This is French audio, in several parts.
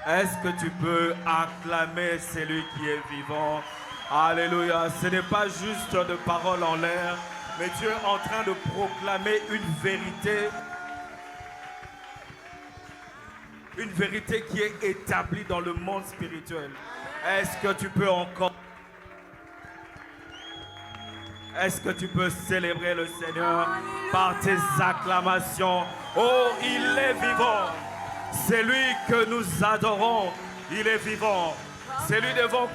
Est-ce que tu peux acclamer celui qui est vivant? Alléluia. Ce n'est pas juste de paroles en l'air, mais Dieu est en train de proclamer une vérité qui est établie dans le monde spirituel. Est-ce que tu peux encore... Est-ce que tu peux célébrer le Seigneur par tes acclamations? Oh, il est vivant. C'est lui que nous adorons. Il est vivant. C'est lui devant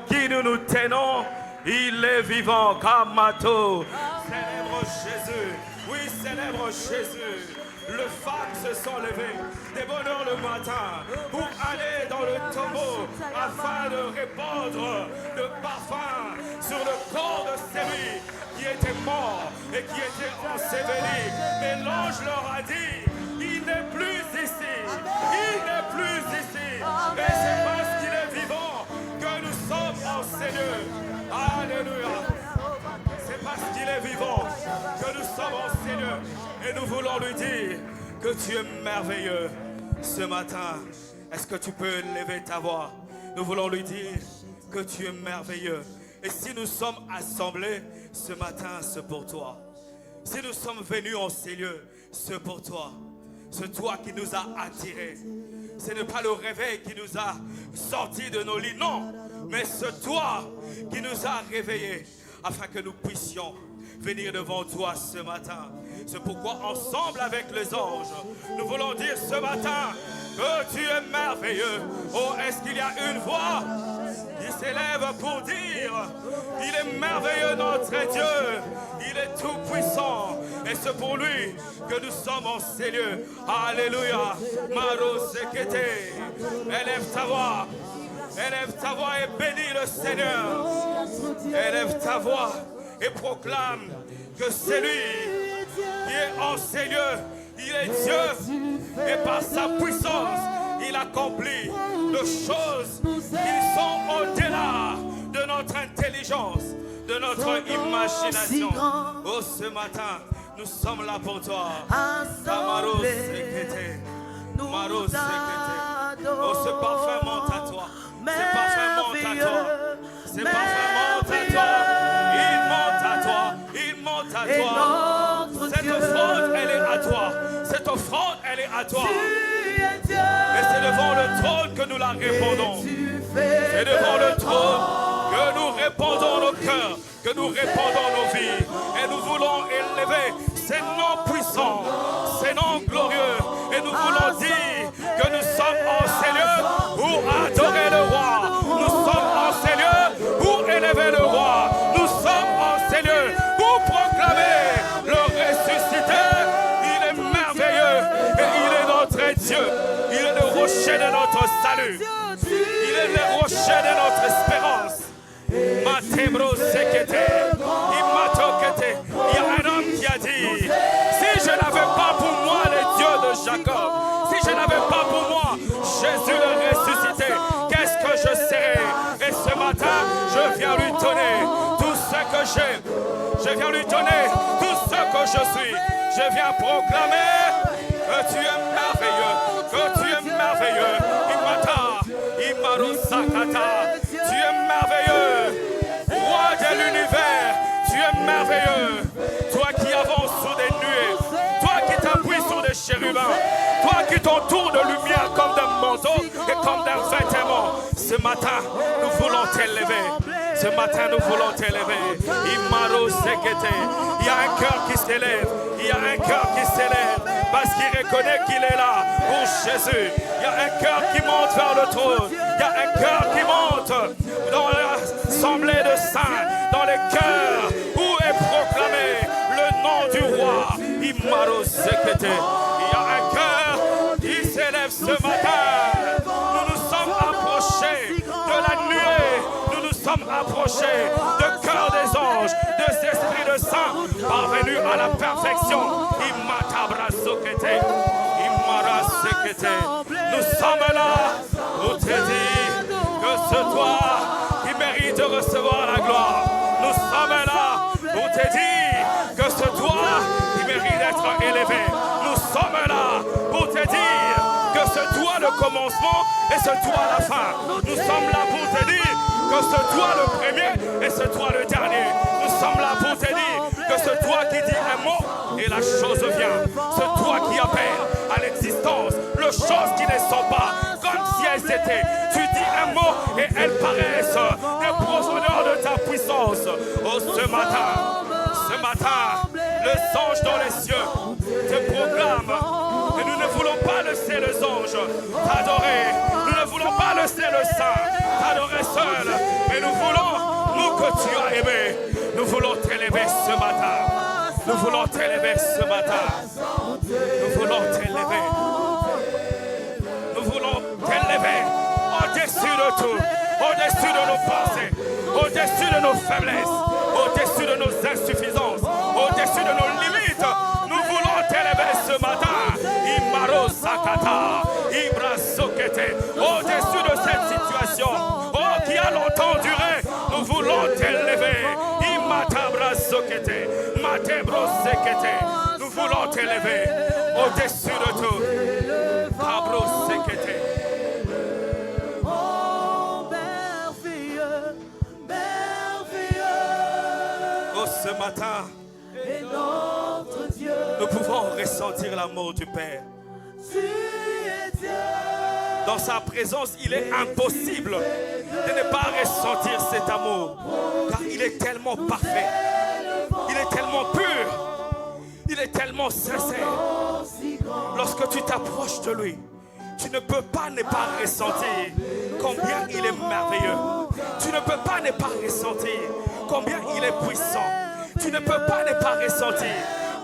qui nous nous tenons. Il est vivant. Kamato. Célèbre Jésus. Oui, célèbre Jésus. Le phare se sont levés des bonheurs le matin pour aller dans le tombeau afin de répandre le parfum sur le corps de celui qui était mort et qui était enseveli. Mais l'ange leur a dit, il n'est plus ici. Il n'est plus ici. Et c'est parce qu'il est vivant que nous sommes en Seigneur. Alléluia. C'est parce qu'il est vivant que nous sommes en Seigneur. Et nous voulons lui dire que tu es merveilleux ce matin. Est-ce que tu peux lever ta voix? Nous voulons lui dire que tu es merveilleux. Et si nous sommes assemblés ce matin, c'est pour toi. Si nous sommes venus en ces lieux, c'est pour toi. C'est toi qui nous as attirés. Ce n'est pas le réveil qui nous a sortis de nos lits, non. Mais c'est toi qui nous as réveillés afin que nous puissions venir devant toi ce matin. C'est pourquoi ensemble avec les anges, nous voulons dire ce matin que tu es merveilleux. Oh, est-ce qu'il y a une voix qui s'élève pour dire il est merveilleux notre Dieu, il est tout puissant et c'est pour lui que nous sommes en ces lieux. Alléluia. Maro Sekete, élève ta voix et bénis le Seigneur. Élève ta voix et proclame que c'est lui qui est en ces lieux. Il est Dieu et par sa puissance, il accomplit de choses qui sont au-delà de notre intelligence, de notre imagination. Oh, ce matin, nous sommes là pour toi. Amaro Sekete. Maro Sekete. Oh, ce parfum monte à toi. Ce parfum monte à toi. Ce parfum monte à toi. Il monte à toi. Il monte à toi. Cette offrande, elle est à toi. Cette offrande, elle est à toi. Et c'est devant le trône que nous la répondons. C'est devant le trône que nous répondons nos cœurs, que nous répondons nos vies. Et nous voulons élever ces noms puissants, ces noms glorieux. Et nous voulons dire que nous sommes en ces lieux pour adorer le roi. Nous sommes en ces lieux pour élever le roi. Nous sommes en ces lieux pour proclamer le ressuscité. Il est merveilleux et il est notre Dieu. Il est le rocher de notre salut. Il est le rocher de notre espérance. Matebro Sekete, Imatokete. Il y a un homme qui a dit, si je n'avais pas pour moi les dieux de Jacob, si je n'avais pas pour moi Jésus le ressuscité, qu'est-ce que je serais? Et ce matin, je viens lui donner tout ce que j'ai. Je viens lui donner tout ce que je suis. Je viens proclamer que tu es merveilleux, que tu es merveilleux. Tu es merveilleux, roi de l'univers, tu es merveilleux. Toi qui avances sur des nuées, toi qui t'appuies sur des chérubins, toi qui t'entoures de lumière comme d'un manteau et comme d'un vêtement. Ce matin, nous voulons t'élever. Ce matin, nous voulons t'élever. Imaro Sekete. Il y a un cœur qui s'élève. Il y a un cœur qui s'élève parce qu'il reconnaît qu'il est là pour Jésus. Il y a un cœur qui monte vers le trône. Il y a un cœur qui monte dans l'assemblée de saints, dans les cœurs où est proclamé le nom du roi. Imaro Sekete. Il y a un cœur qui s'élève ce matin. Nous nous sommes approchés de la nuée. Nous nous sommes approchés de cœur des anges, des esprits de saints parvenus à la perfection. Imatabra Sokete. Imara Sekete. Nous sommes là pour te dire que c'est toi qui mérites de recevoir la gloire. Nous sommes là pour te dire que c'est toi qui mérites d'être élevé. Nous sommes là pour te dire que c'est toi le commencement et c'est toi la fin. Nous sommes là pour te dire que c'est toi le premier et c'est toi le dernier. Nous sommes là pour te dire que c'est toi qui dis un mot et la chose vient. C'est toi qui appelles à l'existence les choses qui ne sont pas comme si elles étaient. Tu dis un mot et elles paraissent des profondeurs de ta puissance. Oh, ce matin, les anges dans les cieux te proclament. Et nous ne voulons pas laisser les anges t'adorer. Nous ne voulons pas laisser le saint t'adorer seul. Mais nous voulons, nous que tu as aimé, nous voulons t'élever ce matin. Nous voulons t'élever ce matin. Nous voulons t'élever. Nous voulons t'élever au-dessus de tout, au-dessus de nos pensées, au-dessus de nos faiblesses, au-dessus de nos insuffisances, au-dessus de nos limites. Nous voulons t'élever ce matin. Imaro Sakata, Ibra Sokete, au-dessus de cette situation, oh, qui a longtemps duré, nous voulons t'élever. Imatabra Sokete, Matebro Sekete, nous voulons t'élever au-dessus de tout. Kabro Sekete. Oh, ce matin, nous pouvons ressentir l'amour du Père. Dans sa présence, il est impossible de ne pas ressentir cet amour, car il est tellement parfait, il est tellement pur, il est tellement sincère. Lorsque tu t'approches de lui, tu ne peux pas ne pas ressentir combien il est merveilleux. Tu ne peux pas ne pas ressentir combien il est puissant. Tu ne peux pas ne pas ressentir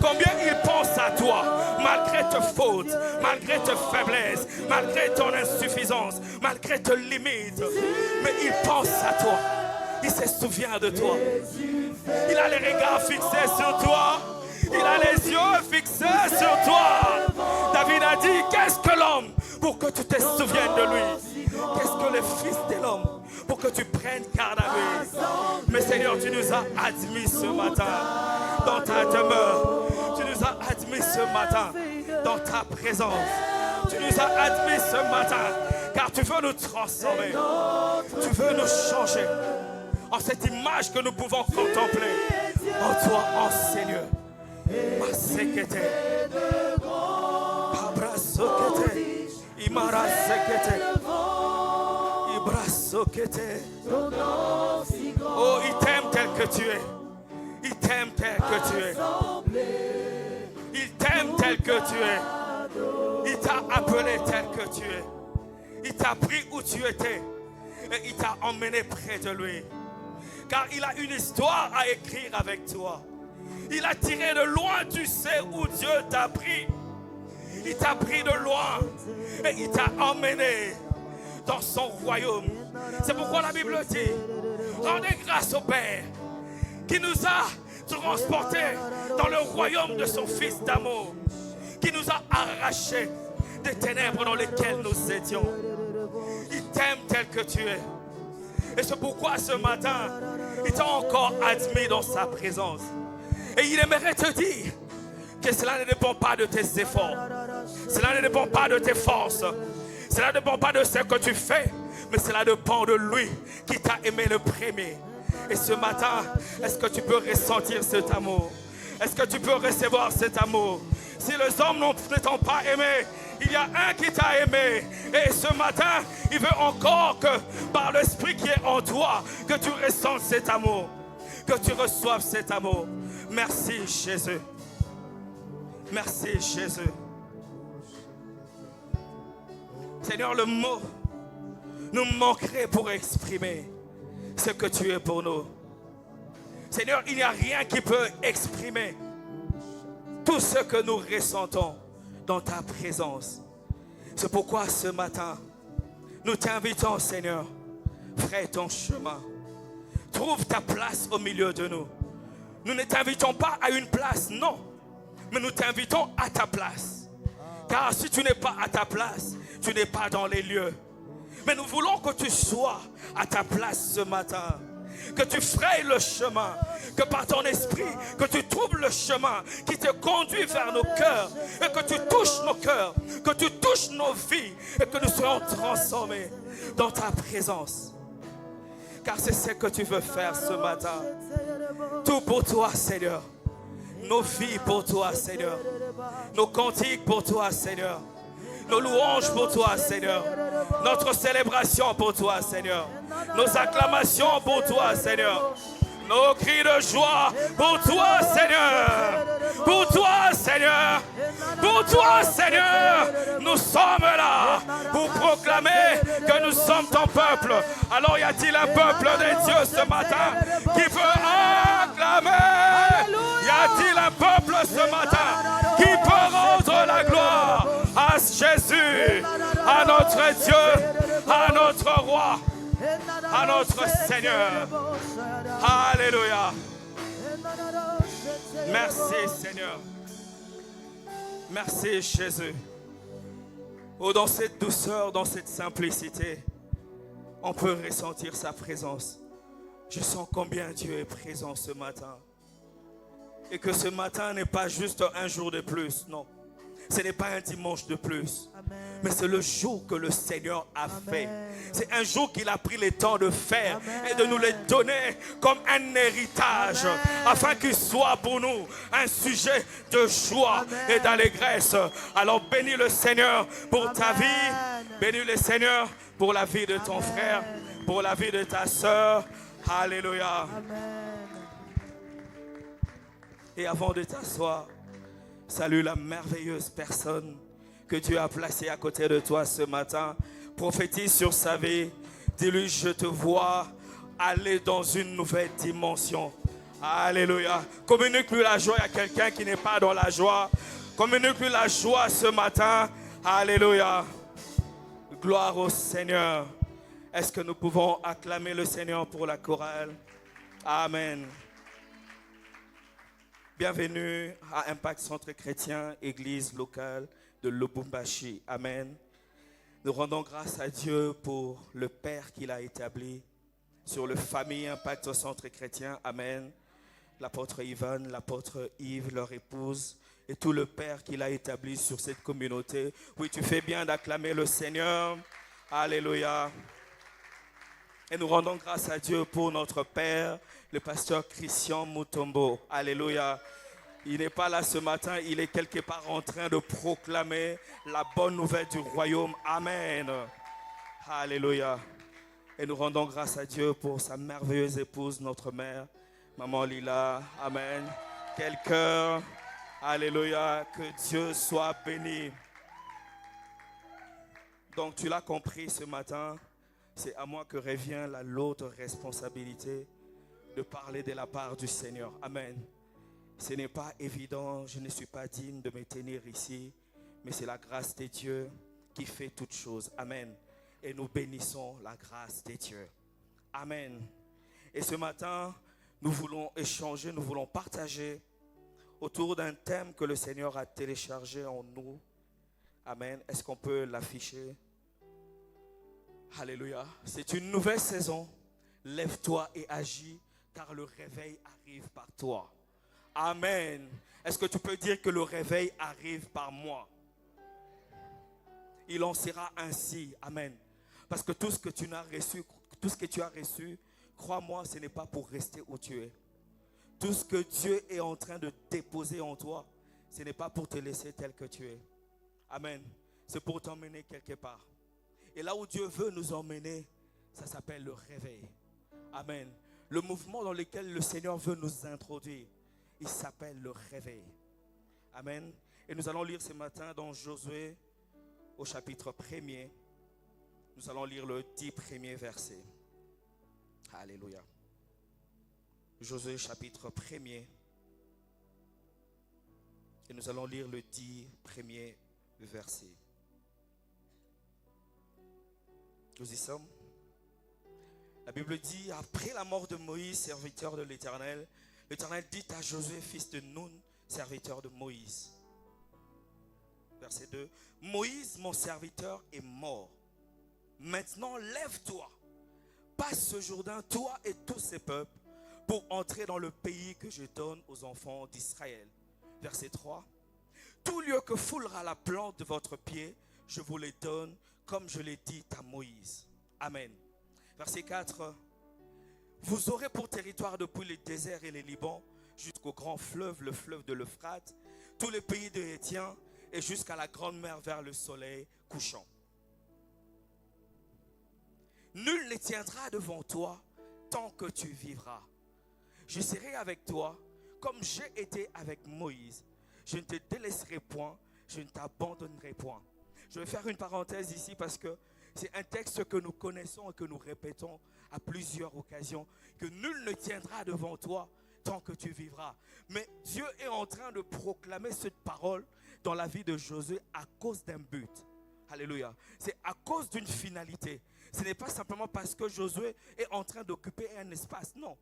combien il pense à toi, malgré tes fautes, malgré tes faiblesses, malgré ton insuffisance, malgré tes limites. Mais il pense à toi. Il se souvient de toi. Il a les regards fixés sur toi. Il a les yeux fixés sur toi. David a dit, qu'est-ce que l'homme pour que tu te souviennes de lui? Qu'est-ce que le fils de l'homme pour que tu prennes garde à lui? Mais Seigneur, tu nous as admis ce matin dans ta demeure. Tu nous as admis ce matin dans ta présence. Tu nous as admis ce matin car tu veux nous transformer. Tu veux nous changer en cette image que nous pouvons contempler en toi, en Seigneur. Ma sekete, Abra sokete, Imara sekete, Ibra sokete. Oh, il t'aime tel que tu es. Il t'aime tel que tu es. Il t'aime tel que tu es. Il t'a appelé tel que tu es. Il t'a pris où tu étais et il t'a emmené près de lui. Car il a une histoire à écrire avec toi. Il a tiré de loin, tu sais où Dieu t'a pris. Il t'a pris de loin et il t'a emmené dans son royaume. C'est pourquoi la Bible dit, rendez grâce au Père qui nous a transportés dans le royaume de son Fils d'amour, qui nous a arrachés des ténèbres dans lesquelles nous étions. Il t'aime tel que tu es. Et c'est pourquoi ce matin, il t'a encore admis dans sa présence. Et il aimerait te dire que cela ne dépend pas de tes efforts. Cela ne dépend pas de tes forces. Cela ne dépend pas de ce que tu fais. Mais cela dépend de lui qui t'a aimé le premier. Et ce matin, est-ce que tu peux ressentir cet amour? Est-ce que tu peux recevoir cet amour? Si les hommes ne t'ont pas aimé, il y a un qui t'a aimé. Et ce matin, il veut encore que par l'Esprit qui est en toi, que tu ressentes cet amour. Que tu reçoives cet amour. Merci Jésus. Merci Jésus. Seigneur, le mot nous manquerait pour exprimer ce que tu es pour nous. Seigneur, il n'y a rien qui peut exprimer tout ce que nous ressentons dans ta présence. C'est pourquoi ce matin, nous t'invitons, Seigneur, fais ton chemin. Trouve ta place au milieu de nous. Nous ne t'invitons pas à une place, non. Mais nous t'invitons à ta place. Car si tu n'es pas à ta place, tu n'es pas dans les lieux. Mais nous voulons que tu sois à ta place ce matin. Que tu frayes le chemin. Que par ton esprit, que tu trouves le chemin qui te conduit vers nos cœurs. Et que tu touches nos cœurs. Que tu touches nos vies. Et que nous soyons transformés dans ta présence. Car c'est ce que tu veux faire ce matin. Tout pour toi, Seigneur. Nos vies pour toi, Seigneur. Nos cantiques pour toi, Seigneur. Nos louanges pour toi, Seigneur. Notre célébration pour toi, Seigneur. Nos acclamations pour toi, Seigneur. Nos cris de joie pour toi, Seigneur. Pour toi, Seigneur. Pour toi, Seigneur. Nous sommes là pour proclamer que nous sommes ton peuple. Alors y a-t-il un peuple de Dieu ce matin qui veut acclamer? Y a-t-il un peuple ce matin qui peut rendre la gloire à Jésus, à notre Dieu, à notre roi, à notre Seigneur? Alléluia. Merci Seigneur. Merci Jésus. Oh, dans cette douceur, dans cette simplicité, on peut ressentir sa présence. Je sens combien Dieu est présent ce matin. Et que ce matin n'est pas juste un jour de plus, non. Ce n'est pas un dimanche de plus. Amen. Mais c'est le jour que le Seigneur a fait. C'est un jour qu'il a pris le temps de faire. Amen. Et de nous le donner comme un héritage. Amen. Afin qu'il soit pour nous un sujet de joie. Amen. Et d'allégresse. Alors bénis le Seigneur pour Amen. Ta vie. Bénis le Seigneur pour la vie de ton Amen. Frère. Pour la vie de ta soeur. Alléluia. Amen. Et avant de t'asseoir, salue la merveilleuse personne que Dieu a placée à côté de toi ce matin. Prophétise sur sa vie. Dis-lui, je te vois aller dans une nouvelle dimension. Alléluia. Communique-lui la joie à quelqu'un qui n'est pas dans la joie. Communique-lui la joie ce matin. Alléluia. Gloire au Seigneur. Est-ce que nous pouvons acclamer le Seigneur pour la chorale? Amen. Bienvenue à Impact Centre Chrétien, église locale de Lubumbashi. Amen. Nous rendons grâce à Dieu pour le Père qu'il a établi sur le famille Impact au Centre Chrétien. Amen. L'apôtre Ivan, l'apôtre Yves, leur épouse et tout le Père qu'il a établi sur cette communauté. Oui, tu fais bien d'acclamer le Seigneur. Alléluia. Et nous rendons grâce à Dieu pour notre Père, le pasteur Christian Mutombo. Alléluia. Il n'est pas là ce matin, il est quelque part en train de proclamer la bonne nouvelle du royaume. Amen. Alléluia. Et nous rendons grâce à Dieu pour sa merveilleuse épouse, notre mère, Maman Lila. Amen. Quel cœur. Alléluia. Que Dieu soit béni. Donc tu l'as compris ce matin, c'est à moi que revient la lourde responsabilité de parler de la part du Seigneur. Amen. Ce n'est pas évident, je ne suis pas digne de me tenir ici, mais c'est la grâce de Dieu qui fait toutes choses. Amen. Et nous bénissons la grâce de Dieu. Amen. Et ce matin, nous voulons échanger, nous voulons partager autour d'un thème que le Seigneur a téléchargé en nous. Amen. Est-ce qu'on peut l'afficher? Alléluia. C'est une nouvelle saison. Lève-toi et agis, car le réveil arrive par toi. Amen. Est-ce que tu peux dire que le réveil arrive par moi? Il en sera ainsi. Amen. Parce que tout ce que tu as reçu, crois-moi, ce n'est pas pour rester où tu es. Tout ce que Dieu est en train de déposer en toi, ce n'est pas pour te laisser tel que tu es. Amen. C'est pour t'emmener quelque part. Et là où Dieu veut nous emmener, ça s'appelle le réveil. Amen. Le mouvement dans lequel le Seigneur veut nous introduire, il s'appelle le réveil. Amen. Et nous allons lire ce matin dans Josué au chapitre 1er. Nous allons lire le 10 premiers versets. Alléluia. Josué chapitre 1er. Et nous allons lire le 10 premiers versets. Nous y sommes. La Bible dit, après la mort de Moïse, serviteur de l'Éternel, l'Éternel dit à Josué, fils de Nun, serviteur de Moïse. Verset 2. Moïse, mon serviteur, est mort. Maintenant, lève-toi, passe ce Jourdain, toi et tous ces peuples, pour entrer dans le pays que je donne aux enfants d'Israël. Verset 3. Tout lieu que foulera la plante de votre pied, je vous les donne, comme je l'ai dit à Moïse. Amen. Verset 4. Vous aurez pour territoire depuis le désert et les Liban, jusqu'au grand fleuve, le fleuve de l'Euphrate, tous les pays de Hétiens, et jusqu'à la grande mer vers le soleil couchant. Nul ne tiendra devant toi tant que tu vivras. Je serai avec toi comme j'ai été avec Moïse. Je ne te délaisserai point, je ne t'abandonnerai point. Je vais faire une parenthèse ici parce que c'est un texte que nous connaissons et que nous répétons à plusieurs occasions. Que nul ne tiendra devant toi tant que tu vivras. Mais Dieu est en train de proclamer cette parole dans la vie de Josué à cause d'un but. Alléluia. C'est à cause d'une finalité. Ce n'est pas simplement parce que Josué est en train d'occuper un espace. Non.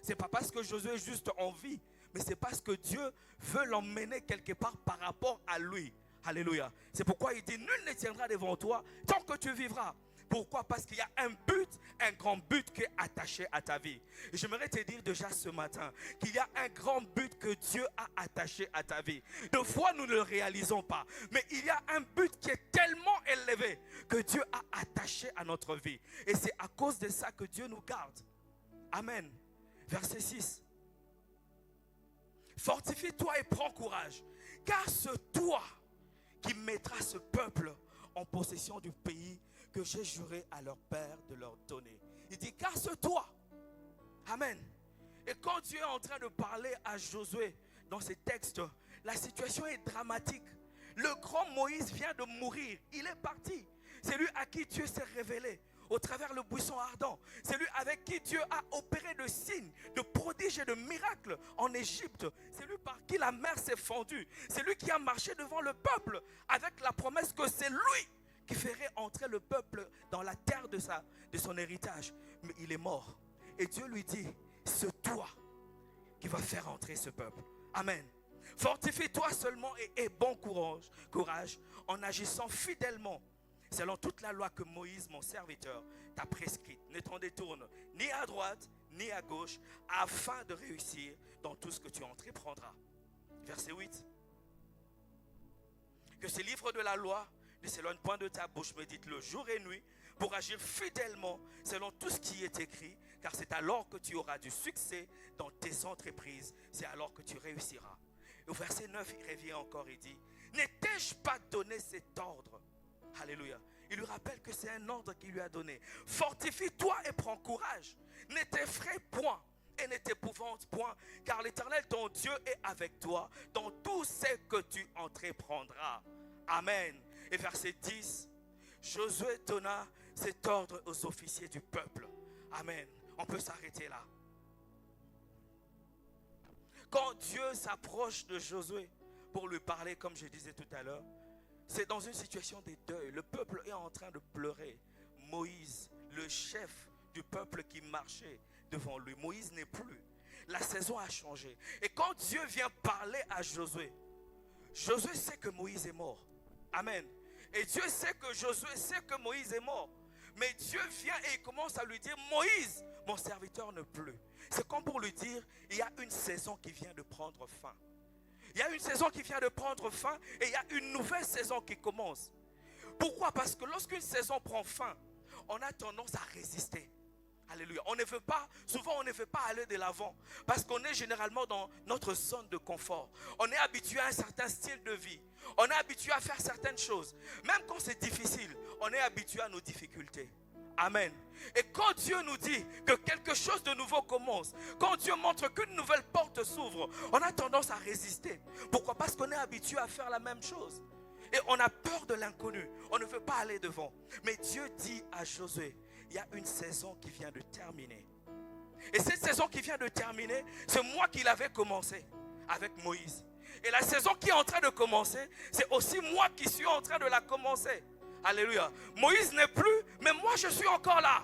Ce n'est pas parce que Josué est juste en vie. Mais c'est parce que Dieu veut l'emmener quelque part par rapport à lui. Alléluia. C'est pourquoi il dit, nul ne tiendra devant toi tant que tu vivras. Pourquoi? Parce qu'il y a un but, un grand but qui est attaché à ta vie. Et j'aimerais te dire déjà ce matin qu'il y a un grand but que Dieu a attaché à ta vie. Des fois, nous ne le réalisons pas. Mais il y a un but qui est tellement élevé que Dieu a attaché à notre vie. Et c'est à cause de ça que Dieu nous garde. Amen. Verset 6. Fortifie-toi et prends courage, car c'est toi qui mettras ce peuple en possession du pays que j'ai juré à leur père de leur donner. Il dit, car c'est toi. Amen. Et quand Dieu est en train de parler à Josué dans ces textes, la situation est dramatique. Le grand Moïse vient de mourir. Il est parti. C'est lui à qui Dieu s'est révélé au travers le buisson ardent. C'est lui avec qui Dieu a opéré de signes, de prodiges et de miracles en Égypte. C'est lui par qui la mer s'est fendue. C'est lui qui a marché devant le peuple avec la promesse que c'est lui qui ferait entrer le peuple dans la terre de son héritage. Mais il est mort. Et Dieu lui dit, c'est toi qui vas faire entrer ce peuple. Amen. Fortifie-toi seulement et aie bon courage en agissant fidèlement selon toute la loi que Moïse, mon serviteur, t'a prescrite. Ne t'en détourne ni à droite ni à gauche, afin de réussir dans tout ce que tu entreprendras. Verset 8. Que ce livre de la loi ne s'éloigne point de ta bouche, médite-le jour et nuit, pour agir fidèlement selon tout ce qui est écrit, car c'est alors que tu auras du succès dans tes entreprises, c'est alors que tu réussiras. Et au verset 9, il revient encore et dit, n'ai-je pas donné cet ordre? Alléluia. Il lui rappelle que c'est un ordre qu'il lui a donné. Fortifie-toi et prends courage. Ne t'effraie point et ne t'épouvante point, car l'Éternel ton Dieu est avec toi dans tout ce que tu entreprendras. Amen. Et verset 10, Josué donna cet ordre aux officiers du peuple. Amen. On peut s'arrêter là. Quand Dieu s'approche de Josué pour lui parler, comme je disais tout à l'heure, c'est dans une situation de deuil. Le peuple est en train de pleurer. Moïse, le chef du peuple qui marchait devant lui, Moïse n'est plus. La saison a changé. Et quand Dieu vient parler à Josué, Josué sait que Moïse est mort. Amen. Et Dieu sait que Josué sait que Moïse est mort. Mais Dieu vient et il commence à lui dire, Moïse, mon serviteur ne pleut. C'est comme pour lui dire, il y a une saison qui vient de prendre fin. Il y a une saison qui vient de prendre fin et il y a une nouvelle saison qui commence. Pourquoi? Parce que lorsqu'une saison prend fin, on a tendance à résister. Alléluia. Souvent on ne veut pas aller de l'avant parce qu'on est généralement dans notre zone de confort. On est habitué à un certain style de vie. On est habitué à faire certaines choses. Même quand c'est difficile, on est habitué à nos difficultés. Amen. Et quand Dieu nous dit que quelque chose de nouveau commence, quand Dieu montre qu'une nouvelle porte s'ouvre, on a tendance à résister. Pourquoi? Parce qu'on est habitué à faire la même chose. Et on a peur de l'inconnu. On ne veut pas aller devant. Mais Dieu dit à Josué, il y a une saison qui vient de terminer. Et cette saison qui vient de terminer, c'est moi qui l'avais commencé avec Moïse. Et la saison qui est en train de commencer, c'est aussi moi qui suis en train de la commencer. Alléluia. Moïse n'est plus, mais moi je suis encore là.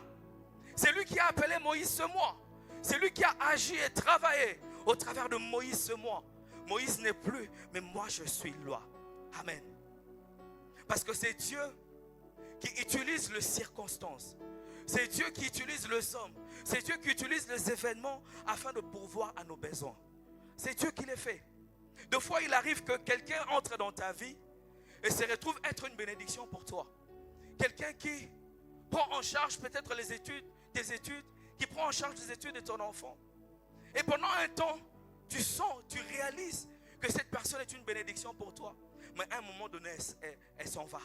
C'est lui qui a appelé Moïse ce mois. C'est lui qui a agi et travaillé au travers de Moïse ce mois. Moïse n'est plus, mais moi je suis là. Amen. Parce que c'est Dieu qui utilise les circonstances. C'est Dieu qui utilise les hommes. C'est Dieu qui utilise les événements afin de pourvoir à nos besoins. C'est Dieu qui les fait. Des fois, il arrive que quelqu'un entre dans ta vie et se retrouve être une bénédiction pour toi. Quelqu'un qui prend en charge peut-être tes études, qui prend en charge les études de ton enfant. Et pendant un temps, tu réalises que cette personne est une bénédiction pour toi. Mais à un moment donné, elle s'en va.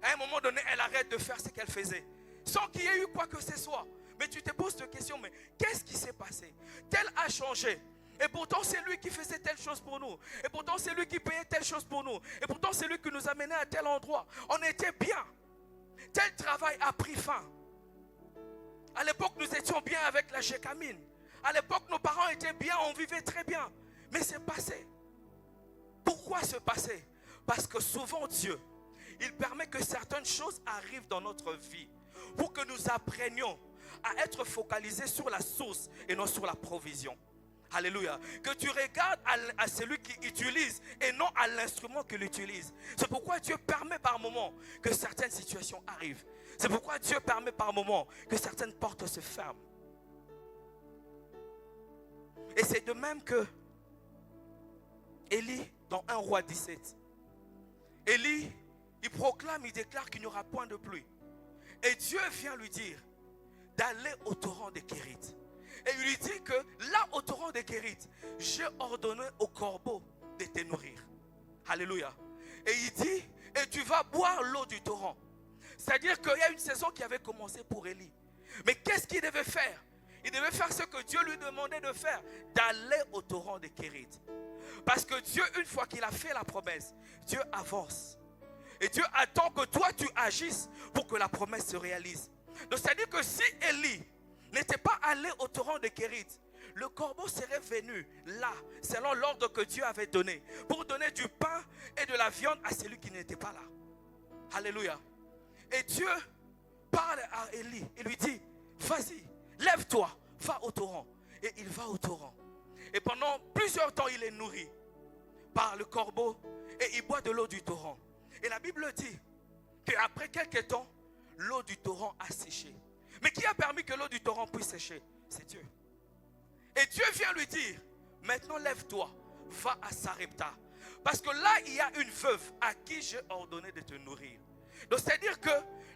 À un moment donné, elle arrête de faire ce qu'elle faisait. Sans qu'il y ait eu quoi que ce soit. Mais tu te poses cette question, mais qu'est-ce qui s'est passé? Tel a changé. Et pourtant c'est lui qui faisait telle chose pour nous. Et pourtant c'est lui qui payait telle chose pour nous. Et pourtant c'est lui qui nous amenait à tel endroit. On était bien. Tel travail a pris fin. À l'époque nous étions bien avec la Gécamine. À l'époque nos parents étaient bien, on vivait très bien. Mais c'est passé. Pourquoi c'est passé? Parce que souvent Dieu, il permet que certaines choses arrivent dans notre vie pour que nous apprenions à être focalisés sur la source et non sur la provision. Alléluia. Que tu regardes à celui qui utilise et non à l'instrument qu'il utilise. C'est pourquoi Dieu permet par moments que certaines situations arrivent. C'est pourquoi Dieu permet par moments que certaines portes se ferment. Et c'est de même que Élie, dans 1 Roi 17, Élie, il proclame, il déclare qu'il n'y aura point de pluie. Et Dieu vient lui dire d'aller au torrent de Kérit. Et il lui dit que là au torrent de Kérit, j'ai ordonné au corbeau de te nourrir. Alléluia. Et il dit, et tu vas boire l'eau du torrent. C'est-à-dire qu'il y a une saison qui avait commencé pour Élie. Mais qu'est-ce qu'il devait faire? Il devait faire ce que Dieu lui demandait de faire, d'aller au torrent de Kérit. Parce que Dieu, une fois qu'il a fait la promesse, Dieu avance. Et Dieu attend que toi tu agisses pour que la promesse se réalise. Donc c'est-à-dire que si Élie n'était pas allé au torrent de Kérit, le corbeau serait venu là, selon l'ordre que Dieu avait donné, pour donner du pain et de la viande à celui qui n'était pas là. Alléluia. Et Dieu parle à Élie et lui dit, vas-y, lève-toi, va au torrent. Et il va au torrent. Et pendant plusieurs temps, il est nourri par le corbeau et il boit de l'eau du torrent. Et la Bible dit qu'après quelques temps, l'eau du torrent a séché. Mais qui a permis que l'eau du torrent puisse sécher? C'est Dieu. Et Dieu vient lui dire, maintenant lève-toi, va à Sarepta. Parce que là, il y a une veuve à qui j'ai ordonné de te nourrir. Donc c'est-à-dire que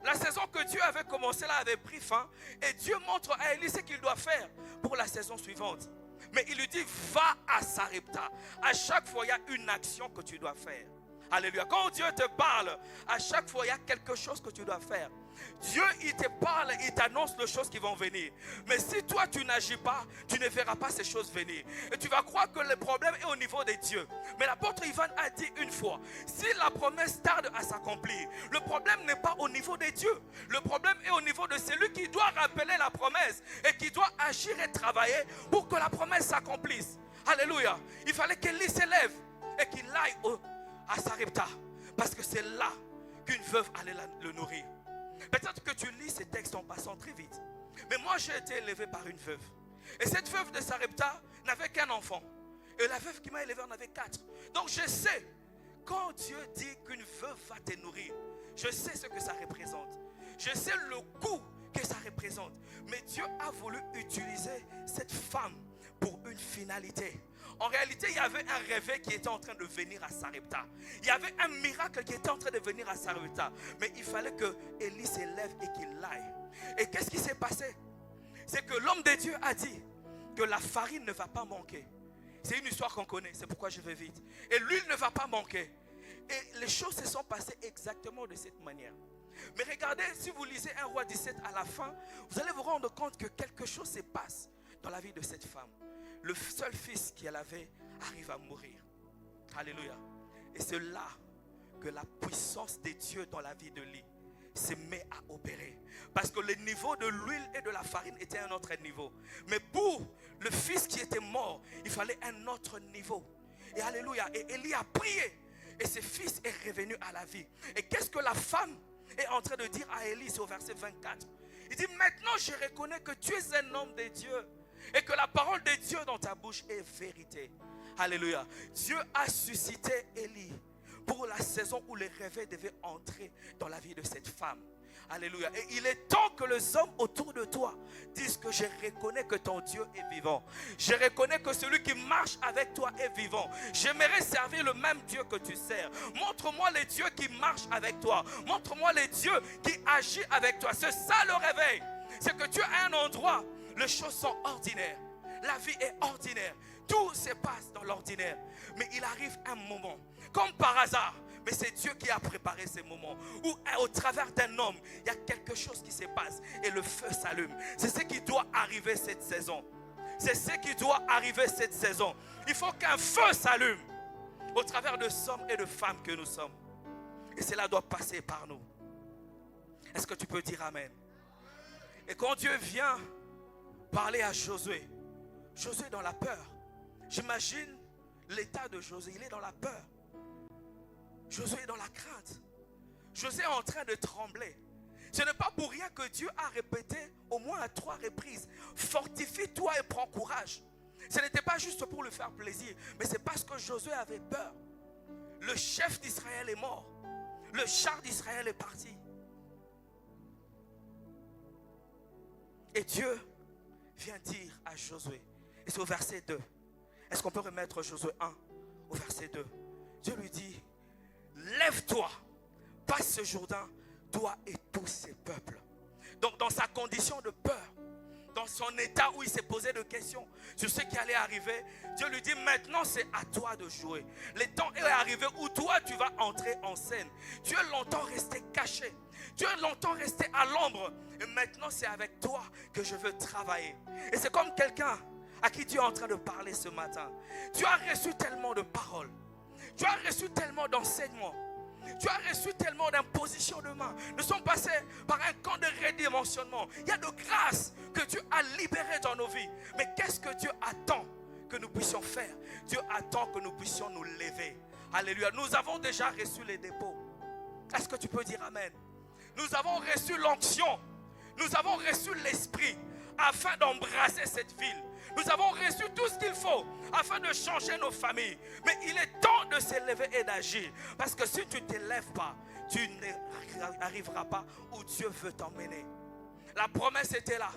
la saison que Dieu avait commencé là avait pris fin. Et Dieu montre à Élie ce qu'il doit faire pour la saison suivante. Mais il lui dit, va à Sarepta. À chaque fois, il y a une action que tu dois faire. Alléluia. Quand Dieu te parle, à chaque fois, il y a quelque chose que tu dois faire. Dieu, il te parle, il t'annonce les choses qui vont venir. Mais si toi, tu n'agis pas, tu ne verras pas ces choses venir. Et tu vas croire que le problème est au niveau de Dieu. Mais l'apôtre Ivan a dit une fois, si la promesse tarde à s'accomplir, le problème n'est pas au niveau de Dieu. Le problème est au niveau de celui qui doit rappeler la promesse et qui doit agir et travailler pour que la promesse s'accomplisse. Alléluia. Il fallait qu'Élie s'élève et qu'il aille à Sarepta. Parce que c'est là qu'une veuve allait le nourrir. Peut-être que tu lis ces textes en passant très vite. Mais moi, j'ai été élevé par une veuve. Et cette veuve de Sarepta n'avait qu'un enfant. Et la veuve qui m'a élevé en avait 4. Donc je sais, quand Dieu dit qu'une veuve va te nourrir, je sais ce que ça représente. Je sais le coût que ça représente. Mais Dieu a voulu utiliser cette femme pour une finalité. En réalité, il y avait un réveil qui était en train de venir à Sarepta. Il y avait un miracle qui était en train de venir à Sarepta. Mais il fallait que Élie s'élève et qu'il aille. Et qu'est-ce qui s'est passé? C'est que l'homme de Dieu a dit que la farine ne va pas manquer. C'est une histoire qu'on connaît, c'est pourquoi je vais vite. Et l'huile ne va pas manquer. Et les choses se sont passées exactement de cette manière. Mais regardez, si vous lisez 1 Roi 17 à la fin, vous allez vous rendre compte que quelque chose se passe dans la vie de cette femme. Le seul fils qu'elle avait arrive à mourir. Alléluia. Et c'est là que la puissance de Dieu dans la vie de Élie se met à opérer. Parce que le niveau de l'huile et de la farine était un autre niveau. Mais pour le fils qui était mort, il fallait un autre niveau. Et alléluia. Et Élie a prié. Et ce fils est revenu à la vie. Et qu'est-ce que la femme est en train de dire à Élie? C'est au verset 24. Il dit, maintenant je reconnais que tu es un homme de Dieu. Et que la parole de Dieu dans ta bouche est vérité. Alléluia. Dieu a suscité Élie pour la saison où le réveil devait entrer dans la vie de cette femme. Alléluia. Et il est temps que les hommes autour de toi disent que je reconnais que ton Dieu est vivant. Je reconnais que celui qui marche avec toi est vivant. J'aimerais servir le même Dieu que tu sers. Montre-moi les dieux qui marchent avec toi. Montre-moi les dieux qui agissent avec toi. C'est ça le réveil. C'est que tu as un endroit. Les choses sont ordinaires. La vie est ordinaire. Tout se passe dans l'ordinaire. Mais il arrive un moment, comme par hasard, mais c'est Dieu qui a préparé ces moments, où au travers d'un homme, il y a quelque chose qui se passe et le feu s'allume. C'est ce qui doit arriver cette saison. C'est ce qui doit arriver cette saison. Il faut qu'un feu s'allume au travers de hommes et de femmes que nous sommes. Et cela doit passer par nous. Est-ce que tu peux dire Amen? Et quand Dieu vient parler à Josué, Josué est dans la peur. J'imagine l'état de Josué, il est dans la peur. Josué est dans la crainte. Josué est en train de trembler. Ce n'est pas pour rien que Dieu a répété au moins à 3 reprises, fortifie-toi et prends courage. Ce n'était pas juste pour lui faire plaisir, mais c'est parce que Josué avait peur. Le chef d'Israël est mort. Le char d'Israël est parti. Et Dieu vient dire à Josué, et c'est au verset 2. Est-ce qu'on peut remettre Josué 1 au verset 2? Dieu lui dit, lève-toi, passe ce Jourdain, toi et tous ces peuples. Donc dans sa condition de peur, dans son état où il s'est posé des questions sur ce qui allait arriver, Dieu lui dit, maintenant c'est à toi de jouer. Le temps est arrivé où toi tu vas entrer en scène. Tu es longtemps resté caché. Tu es longtemps resté à l'ombre. Et maintenant c'est avec toi que je veux travailler. Et c'est comme quelqu'un à qui Dieu est en train de parler ce matin. Tu as reçu tellement de paroles. Tu as reçu tellement d'enseignements. Tu as reçu tellement d'impositions de main. Nous sommes passés par un camp de redimensionnement. Il y a de grâce que Dieu a libérées dans nos vies. Mais qu'est-ce que Dieu attend que nous puissions faire? Dieu attend que nous puissions nous lever. Alléluia. Nous avons déjà reçu les dépôts. Est-ce que tu peux dire Amen? Nous avons reçu l'onction. Nous avons reçu l'esprit afin d'embrasser cette ville. Nous avons reçu tout ce qu'il faut afin de changer nos familles. Mais il est temps de s'élever et d'agir. Parce que si tu ne t'élèves pas, tu n'arriveras pas où Dieu veut t'emmener. La promesse était là.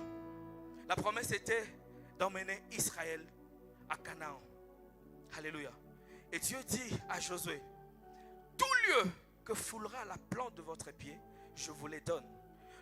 La promesse était d'emmener Israël à Canaan. Alléluia. Et Dieu dit à Josué, tout lieu que foulera la plante de votre pied, je vous les donne.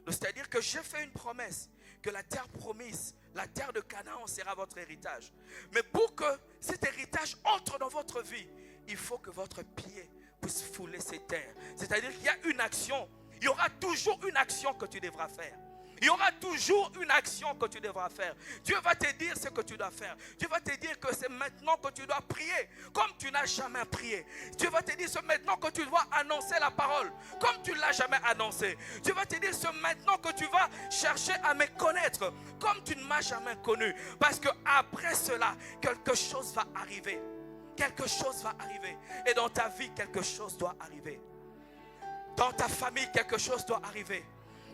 Donc, c'est-à-dire que j'ai fait une promesse que la terre promise, la terre de Canaan sera votre héritage. Mais pour que cet héritage entre dans votre vie, il faut que votre pied puisse fouler ces terres. C'est-à-dire qu'il y a une action, il y aura toujours une action que tu devras faire. Il y aura toujours une action que tu devras faire. Dieu va te dire ce que tu dois faire. Dieu va te dire que c'est maintenant que tu dois prier comme tu n'as jamais prié. Dieu va te dire c'est maintenant que tu dois annoncer la parole comme tu ne l'as jamais annoncé. Dieu va te dire c'est maintenant que tu vas chercher à me connaître comme tu ne m'as jamais connu. Parce que après cela, quelque chose va arriver. Quelque chose va arriver. Et dans ta vie, quelque chose doit arriver. Dans ta famille, quelque chose doit arriver.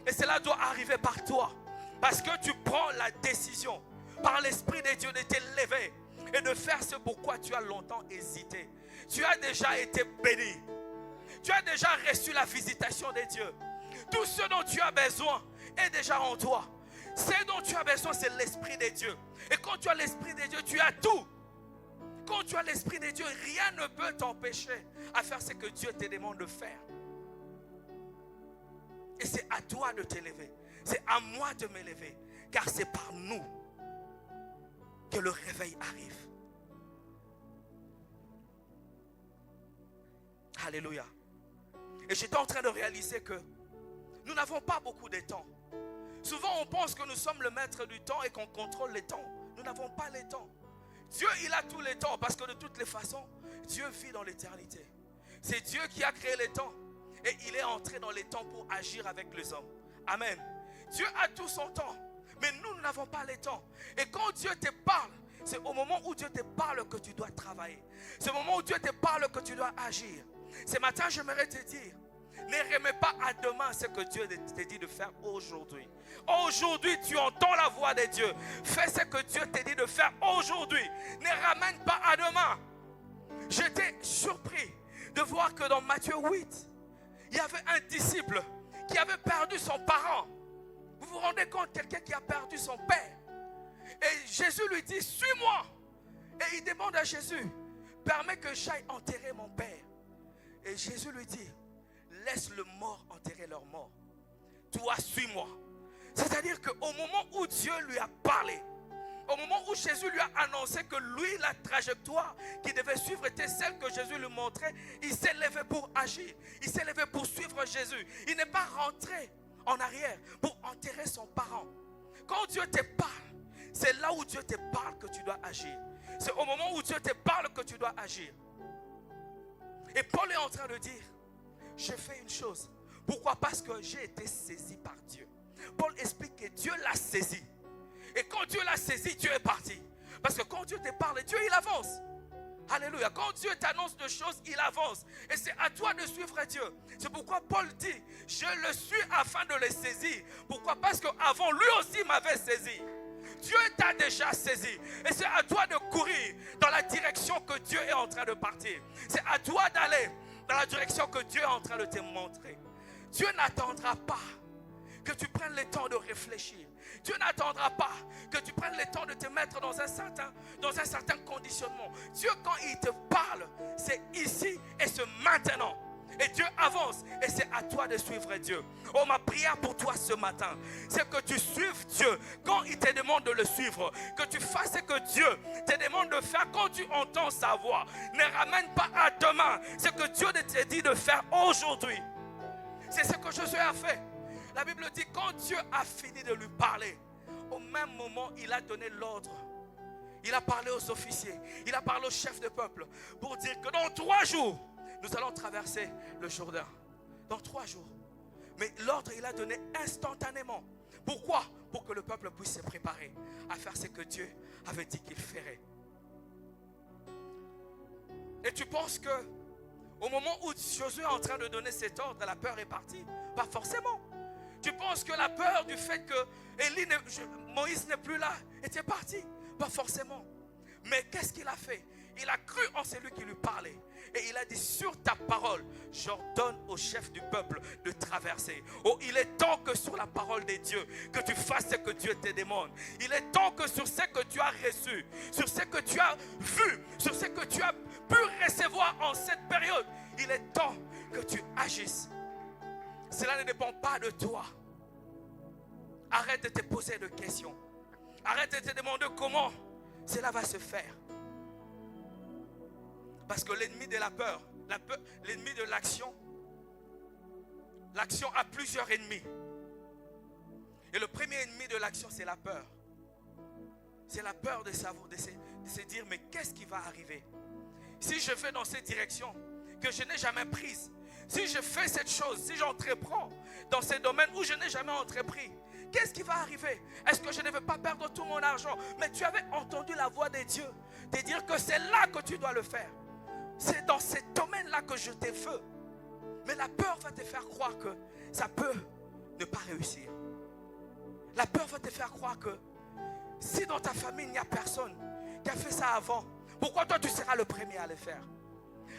Et cela doit arriver par toi. Parce que tu prends la décision par l'Esprit de Dieu de t'élever et de faire ce pourquoi tu as longtemps hésité. Tu as déjà été béni. Tu as déjà reçu la visitation de Dieu. Tout ce dont tu as besoin est déjà en toi. Ce dont tu as besoin, c'est l'Esprit de Dieu. Et quand tu as l'Esprit de Dieu, tu as tout. Quand tu as l'Esprit de Dieu, rien ne peut t'empêcher à faire ce que Dieu te demande de faire. Et c'est à toi de t'élever. C'est à moi de m'élever. Car c'est par nous que le réveil arrive. Alléluia. Et j'étais en train de réaliser que nous n'avons pas beaucoup de temps. Souvent on pense que nous sommes le maître du temps et qu'on contrôle les temps. Nous n'avons pas les temps. Dieu il a tous les temps parce que de toutes les façons, Dieu vit dans l'éternité. C'est Dieu qui a créé les temps. Et il est entré dans les temps pour agir avec les hommes. Amen. Dieu a tout son temps. Mais nous n'avons pas les temps. Et quand Dieu te parle, c'est au moment où Dieu te parle que tu dois travailler. C'est au moment où Dieu te parle que tu dois agir. Ce matin, j'aimerais te dire, ne remets pas à demain ce que Dieu te dit de faire aujourd'hui. Aujourd'hui, tu entends la voix de Dieu. Fais ce que Dieu te dit de faire aujourd'hui. Ne ramène pas à demain. J'étais surpris de voir que dans Matthieu 8, il y avait un disciple qui avait perdu son parent. Vous vous rendez compte, quelqu'un qui a perdu son père. Et Jésus lui dit, suis-moi. Et il demande à Jésus, permets que j'aille enterrer mon père. Et Jésus lui dit, laisse le mort enterrer leur mort. Toi, suis-moi. C'est-à-dire qu'au moment où Dieu lui a parlé, au moment où Jésus lui a annoncé que lui, la trajectoire qu'il devait suivre était celle que Jésus lui montrait, il s'est levé pour agir. Il s'est levé pour suivre Jésus. Il n'est pas rentré en arrière pour enterrer son parent. Quand Dieu te parle, c'est là où Dieu te parle que tu dois agir. C'est au moment où Dieu te parle que tu dois agir. Et Paul est en train de dire, j'ai fait une chose. Pourquoi? Parce que j'ai été saisi par Dieu. Paul explique que Dieu l'a saisi. Et quand Dieu l'a saisi, Dieu est parti. Parce que quand Dieu te parle, Dieu il avance. Alléluia. Quand Dieu t'annonce des choses, il avance. Et c'est à toi de suivre Dieu. C'est pourquoi Paul dit, je le suis afin de le saisir. Pourquoi? Parce qu'avant, lui aussi m'avait saisi. Dieu t'a déjà saisi. Et c'est à toi de courir dans la direction que Dieu est en train de partir. C'est à toi d'aller dans la direction que Dieu est en train de te montrer. Dieu n'attendra pas que tu prennes le temps de réfléchir. Dieu n'attendra pas que tu prennes le temps de te mettre dans un certain conditionnement. Dieu, quand il te parle, c'est ici et c'est maintenant. Et Dieu avance et c'est à toi de suivre Dieu. Oh, ma prière pour toi ce matin, c'est que tu suives Dieu quand il te demande de le suivre. Que tu fasses ce que Dieu te demande de faire quand tu entends sa voix. Ne ramène pas à demain ce que Dieu te dit de faire aujourd'hui. C'est ce que Josué a fait. La Bible dit quand Dieu a fini de lui parler, au même moment il a donné l'ordre. Il a parlé aux officiers, il a parlé aux chefs de peuple pour dire que dans 3 jours, nous allons traverser le Jourdain. Dans 3 jours. Mais l'ordre il a donné instantanément. Pourquoi? Pour que le peuple puisse se préparer à faire ce que Dieu avait dit qu'il ferait. Et tu penses que au moment où Josué est en train de donner cet ordre, la peur est partie? Pas forcément. Tu penses que la peur du fait que Moïse n'est plus là était parti? Pas forcément. Mais qu'est-ce qu'il a fait? Il a cru en celui qui lui parlait. Et il a dit, sur ta parole, j'ordonne au chef du peuple de traverser. Oh, il est temps que sur la parole de Dieu, que tu fasses ce que Dieu te demande. Il est temps que sur ce que tu as reçu, sur ce que tu as vu, sur ce que tu as pu recevoir en cette période, il est temps que tu agisses. Cela ne dépend pas de toi. Arrête de te poser de questions. Arrête de te demander comment cela va se faire. Parce que l'ennemi de la peur, l'ennemi de l'action a plusieurs ennemis. Et le premier ennemi de l'action, c'est la peur. C'est la peur de savoir, de se dire, mais qu'est-ce qui va arriver? Si je vais dans cette direction que je n'ai jamais prise, si je fais cette chose, si j'entreprends dans ces domaines où je n'ai jamais entrepris, qu'est-ce qui va arriver? Est-ce que je ne vais pas perdre tout mon argent? Mais tu avais entendu la voix de Dieu te dire que c'est là que tu dois le faire. C'est dans ces domaines-là que je te veux. Mais la peur va te faire croire que ça peut ne pas réussir. La peur va te faire croire que si dans ta famille il n'y a personne qui a fait ça avant, pourquoi toi tu seras le premier à le faire?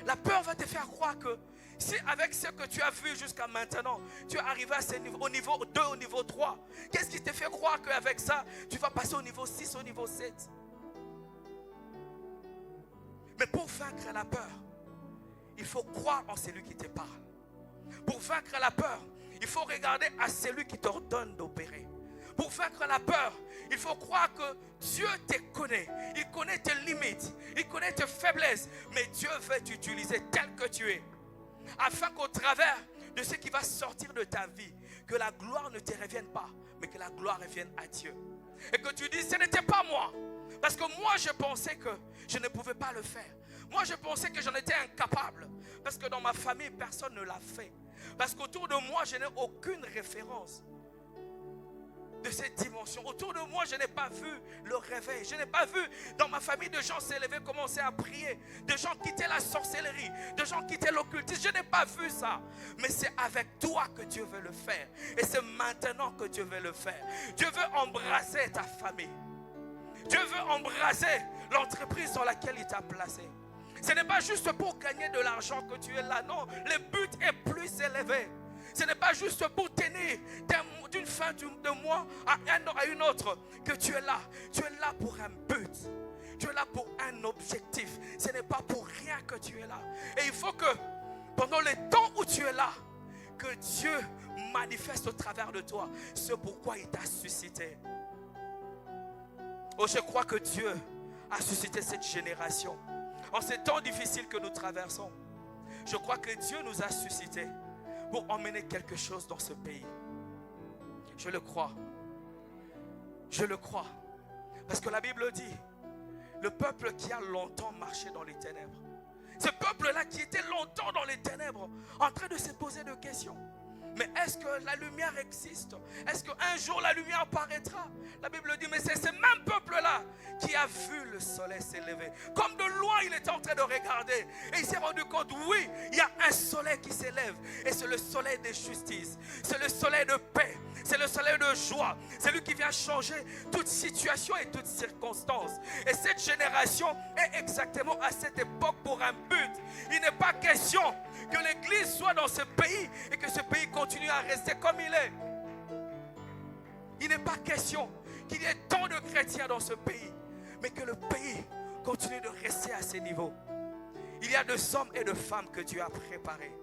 La peur va te faire croire que si avec ce que tu as vu jusqu'à maintenant, tu es arrivé à ce niveau, au niveau 2, au niveau 3, qu'est-ce qui te fait croire qu'avec ça, tu vas passer au niveau 6, au niveau 7? Mais pour vaincre la peur, il faut croire en celui qui te parle. Pour vaincre la peur, il faut regarder à celui qui t'ordonne d'opérer. Pour vaincre la peur, il faut croire que Dieu te connaît. Il connaît tes limites, il connaît tes faiblesses. Mais Dieu veut t'utiliser tel que tu es. Afin qu'au travers de ce qui va sortir de ta vie, que la gloire ne te revienne pas, mais que la gloire revienne à Dieu. Et que tu dises, ce n'était pas moi. Parce que moi, je pensais que je ne pouvais pas le faire. Moi, je pensais que j'en étais incapable. Parce que dans ma famille, personne ne l'a fait. Parce qu'autour de moi, je n'ai aucune référence de cette dimension. Autour de moi, je n'ai pas vu le réveil. Je n'ai pas vu dans ma famille de gens s'élever, commencer à prier. De gens quitter la sorcellerie. De gens quitter l'occultisme. Je n'ai pas vu ça. Mais c'est avec toi que Dieu veut le faire. Et c'est maintenant que Dieu veut le faire. Dieu veut embrasser ta famille. Dieu veut embrasser l'entreprise dans laquelle il t'a placé. Ce n'est pas juste pour gagner de l'argent que tu es là. Non, le but est plus élevé. Ce n'est pas juste pour tenir d'une fin de mois à une autre que tu es là. Tu es là pour un but. Tu es là pour un objectif. Ce n'est pas pour rien que tu es là. Et il faut que pendant le temps où tu es là, que Dieu manifeste au travers de toi ce pourquoi il t'a suscité. Oh, je crois que Dieu a suscité cette génération. En ces temps difficiles que nous traversons, je crois que Dieu nous a suscité pour emmener quelque chose dans ce pays. Je le crois. Je le crois. Parce que la Bible dit, le peuple qui a longtemps marché dans les ténèbres, ce peuple-là qui était longtemps dans les ténèbres, en train de se poser des questions. Mais est-ce que la lumière existe? Est-ce qu'un jour la lumière paraîtra? La Bible dit, mais c'est ce même peuple-là qui a vu le soleil s'élever. Comme de loin, il était en train de regarder. Et il s'est rendu compte, oui, il y a un soleil qui s'élève. Et c'est le soleil de justice. C'est le soleil de paix. C'est le soleil de joie. C'est lui qui vient changer toute situation et toute circonstance. Et cette génération est exactement à cette époque pour un but. Il n'est pas question que l'Église soit dans ce pays et que ce pays continue à rester comme il est. Il n'est pas question qu'il y ait tant de chrétiens dans ce pays, mais que le pays continue de rester à ce niveau. Il y a des hommes et des femmes que Dieu a préparés.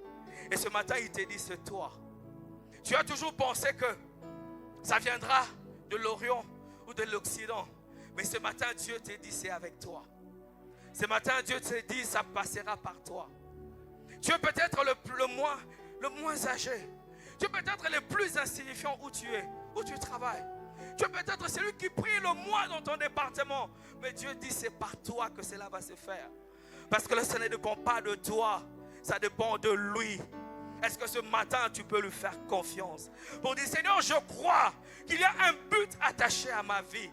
Et ce matin, il te dit, c'est toi. Tu as toujours pensé que ça viendra de l'Orient ou de l'Occident. Mais ce matin, Dieu te dit, c'est avec toi. Ce matin, Dieu te dit, ça passera par toi. Tu es peut-être le moins âgé. Tu es peut-être le plus insignifiant où tu es, où tu travailles. Tu es peut-être celui qui prie le moins dans ton département. Mais Dieu dit, c'est par toi que cela va se faire. Parce que là, ça ne dépend pas de toi. Ça dépend de lui. Est-ce que ce matin, tu peux lui faire confiance? Pour dire, Seigneur, je crois qu'il y a un but attaché à ma vie.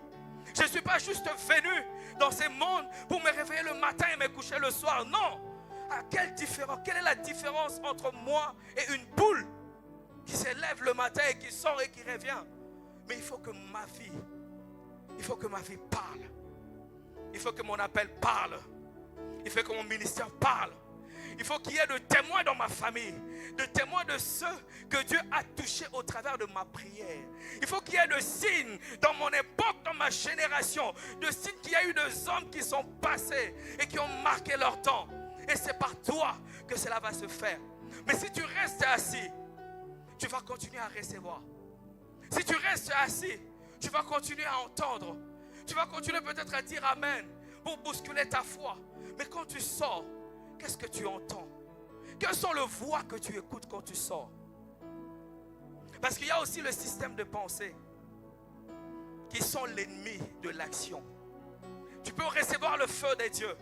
Je ne suis pas juste venu dans ce monde pour me réveiller le matin et me coucher le soir. Non. Quelle est la différence entre moi et une poule qui se lève le matin et qui sort et qui revient. Mais il faut que ma vie parle. Il faut que mon appel parle. Il faut que mon ministère parle. Il faut qu'il y ait de témoins dans ma famille, de témoins de ceux que Dieu a touchés au travers de ma prière. Il faut qu'il y ait de signes dans mon époque, dans ma génération, de signes qu'il y a eu des hommes qui sont passés et qui ont marqué leur temps. Et c'est par toi que cela va se faire. Mais si tu restes assis, tu vas continuer à recevoir. Si tu restes assis, tu vas continuer à entendre. Tu vas continuer peut-être à dire Amen pour bousculer ta foi. Mais quand tu sors, qu'est-ce que tu entends? Quelles sont les voix que tu écoutes quand tu sors? Parce qu'il y a aussi le système de pensée qui sont l'ennemi de l'action. Tu peux recevoir le feu des dieux.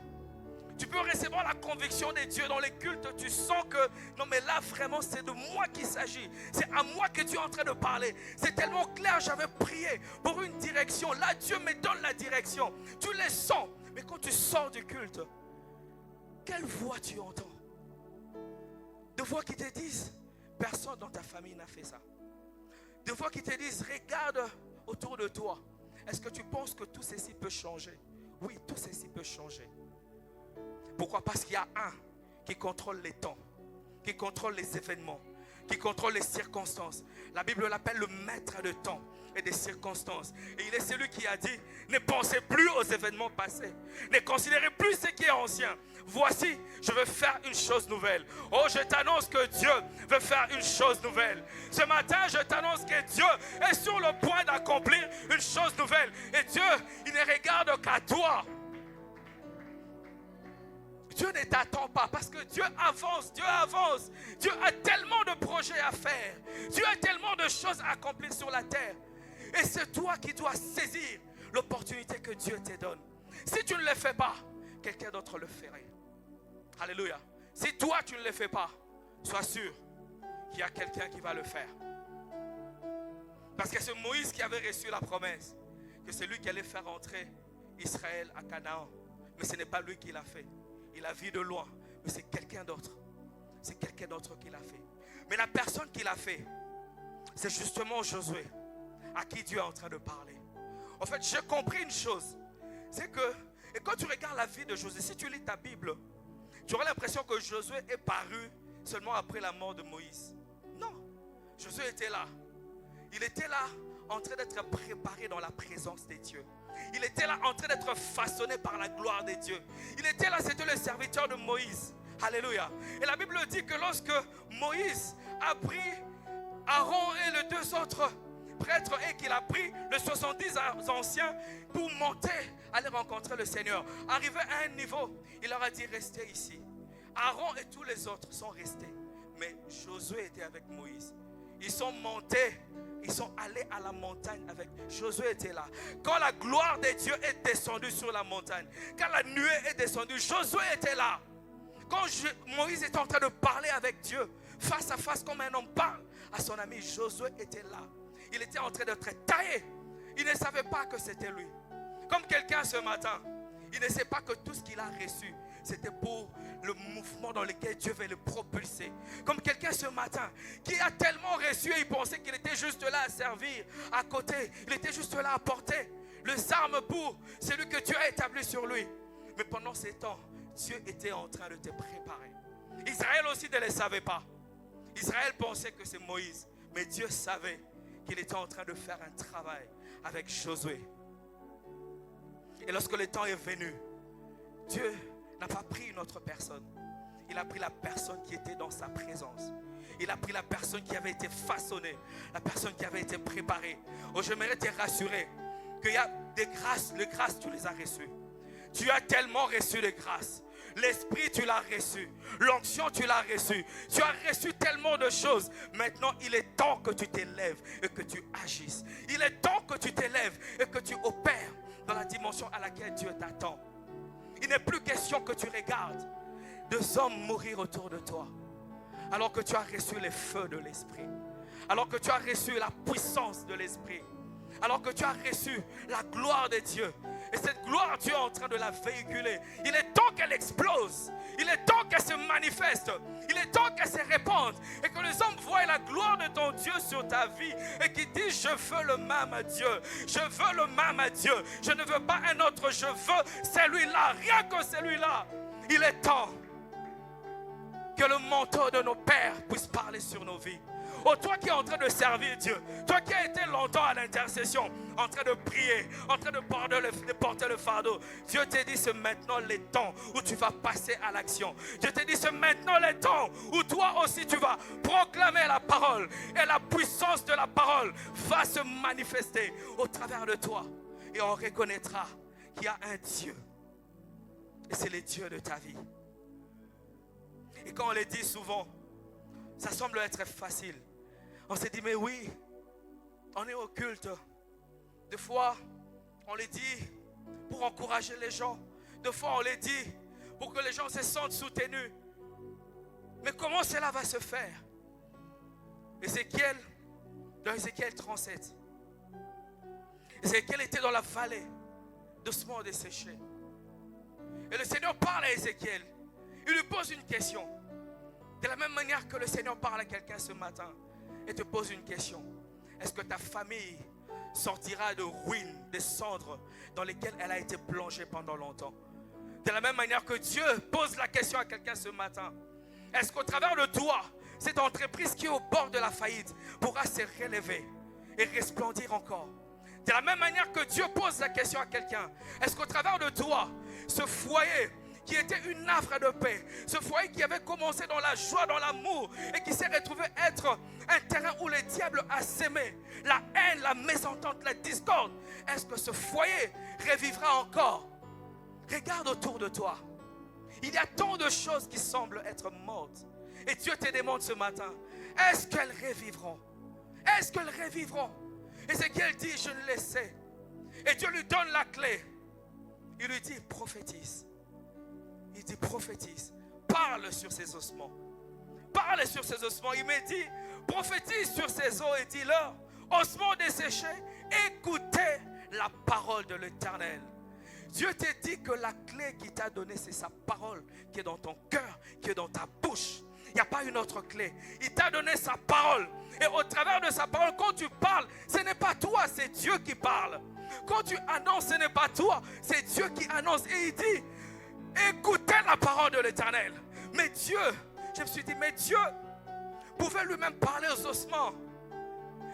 Tu peux recevoir la conviction des dieux dans les cultes. Tu sens que non mais là vraiment c'est de moi qu'il s'agit. C'est à moi que Dieu est en train de parler. C'est tellement clair, j'avais prié pour une direction. Là Dieu me donne la direction. Tu les sens. Mais quand tu sors du culte, quelle voix tu entends? Des voix qui te disent, personne dans ta famille n'a fait ça. Des voix qui te disent, regarde autour de toi. Est-ce que tu penses que tout ceci peut changer? Oui, tout ceci peut changer. Pourquoi? Parce qu'il y a un qui contrôle les temps, qui contrôle les événements, qui contrôle les circonstances. La Bible l'appelle le maître de temps et des circonstances. Et il est celui qui a dit, ne pensez plus aux événements passés. Ne considérez plus ce qui est ancien. Voici, je veux faire une chose nouvelle. Oh, je t'annonce que Dieu veut faire une chose nouvelle. Ce matin, je t'annonce que Dieu est sur le point d'accomplir une chose nouvelle. Et Dieu, il ne regarde qu'à toi. Dieu ne t'attend pas parce que Dieu avance, Dieu avance. Dieu a tellement de projets à faire. Dieu a tellement de choses à accomplir sur la terre. Et c'est toi qui dois saisir l'opportunité que Dieu te donne. Si tu ne le fais pas, quelqu'un d'autre le ferait. Alléluia. Si toi tu ne le fais pas, sois sûr qu'il y a quelqu'un qui va le faire. Parce que c'est Moïse qui avait reçu la promesse que c'est lui qui allait faire entrer Israël à Canaan. Mais ce n'est pas lui qui l'a fait. Il a vu de loin. Mais c'est quelqu'un d'autre. C'est quelqu'un d'autre qui l'a fait. Mais la personne qui l'a fait, c'est justement Josué, à qui Dieu est en train de parler. En fait, j'ai compris une chose. C'est que, et quand tu regardes la vie de Josué, si tu lis ta Bible, tu auras l'impression que Josué est paru seulement après la mort de Moïse. Non, Josué était là. Il était là en train d'être préparé dans la présence des dieux. Il était là en train d'être façonné par la gloire des dieux. Il était là, c'était le serviteur de Moïse. Alléluia. Et la Bible dit que lorsque Moïse a pris Aaron et les deux autres prêtres et qu'il a pris les 70 anciens pour monter, aller rencontrer le Seigneur. Arrivé à un niveau, il leur a dit restez ici. Aaron et tous les autres sont restés. Mais Josué était avec Moïse. Ils sont montés. Ils sont allés à la montagne avec Josué était là. Quand la gloire de Dieu est descendue sur la montagne, quand la nuée est descendue, Josué était là. Quand Moïse était en train de parler avec Dieu, face à face comme un homme parle à son ami, Josué était là. Il était en train d'être taillé. Il ne savait pas que c'était lui. Comme quelqu'un ce matin, il ne sait pas que tout ce qu'il a reçu, c'était pour le mouvement dans lequel Dieu veut le propulser. Comme quelqu'un ce matin qui a tellement reçu et il pensait qu'il était juste là à servir à côté. Il était juste là à porter les armes pour celui que Dieu a établi sur lui. Mais pendant ces temps, Dieu était en train de te préparer. Israël aussi ne le savait pas. Israël pensait que c'est Moïse. Mais Dieu savait qu'il était en train de faire un travail avec Josué. Et lorsque le temps est venu, Dieu n'a pas pris une autre personne. Il a pris la personne qui était dans sa présence. Il a pris la personne qui avait été façonnée, la personne qui avait été préparée. Oh, j'aimerais te rassurer qu'il y a des grâces. Les grâces, tu les as reçues. Tu as tellement reçu de grâces. L'esprit, tu l'as reçu. L'onction, tu l'as reçu. Tu as reçu tellement de choses. Maintenant, il est temps que tu t'élèves et que tu agisses. Il est temps que tu t'élèves et que tu opères dans la dimension à laquelle Dieu t'attend. Il n'est plus question que tu regardes deux hommes mourir autour de toi, alors que tu as reçu les feux de l'esprit, alors que tu as reçu la puissance de l'esprit, alors que tu as reçu la gloire de Dieu. Et cette gloire, Dieu est en train de la véhiculer. Il est temps qu'elle explose. Il est temps qu'elle se manifeste. Il est temps qu'elle se répande. Et que les hommes voient la gloire de ton Dieu sur ta vie. Et qu'ils disent, je veux le même à Dieu. Je veux le même à Dieu. Je ne veux pas un autre. Je veux celui-là. Rien que celui-là. Il est temps que le manteau de nos pères puisse parler sur nos vies. Oh, toi qui es en train de servir Dieu, toi qui as été longtemps à l'intercession, en train de prier, en train de porter le fardeau, Dieu te dit c'est maintenant le temps où tu vas passer à l'action. Dieu te dit c'est maintenant le temps où toi aussi tu vas proclamer la parole et la puissance de la parole va se manifester au travers de toi et on reconnaîtra qu'il y a un Dieu et c'est le Dieu de ta vie. Et quand on le dit souvent, ça semble être facile. On se dit, mais oui, on est au culte. Des fois, on le dit pour encourager les gens. Des fois, on le dit pour que les gens se sentent soutenus. Mais comment cela va se faire? Dans Ézéchiel 37, Ézéchiel était dans la vallée, doucement desséché. Et le Seigneur parle à Ézéchiel. Il lui pose une question. De la même manière que le Seigneur parle à quelqu'un ce matin et te pose une question. Est-ce que ta famille sortira de ruines, des cendres dans lesquelles elle a été plongée pendant longtemps? De la même manière que Dieu pose la question à quelqu'un ce matin. Est-ce qu'au travers de toi, cette entreprise qui est au bord de la faillite pourra se relever et resplendir encore? De la même manière que Dieu pose la question à quelqu'un. Est-ce qu'au travers de toi, ce foyer qui était une havre de paix, ce foyer qui avait commencé dans la joie, dans l'amour et qui s'est retrouvé être un terrain où le diable a sémé la haine, la mésentente, la discorde, est-ce que ce foyer revivra encore? Regarde autour de toi. Il y a tant de choses qui semblent être mortes et Dieu te demande ce matin, est-ce qu'elles revivront? Est-ce qu'elles revivront? Ézéchiel dit, je ne le sais. Et Dieu lui donne la clé. Il lui dit, prophétise. Il dit, prophétise. Parle sur ces ossements. Parle sur ces ossements. Il me dit, prophétise sur ces os et dis-leur, ossements desséchés, écoutez la parole de l'Éternel. Dieu te dit que la clé qu'il t'a donnée, c'est sa parole qui est dans ton cœur, qui est dans ta bouche. Il n'y a pas une autre clé. Il t'a donné sa parole. Et au travers de sa parole, quand tu parles, ce n'est pas toi, c'est Dieu qui parle. Quand tu annonces, ce n'est pas toi, c'est Dieu qui annonce. Et il dit, écoutez la parole de l'Éternel. Mais Dieu, je me suis dit, mais Dieu pouvait lui-même parler aux ossements.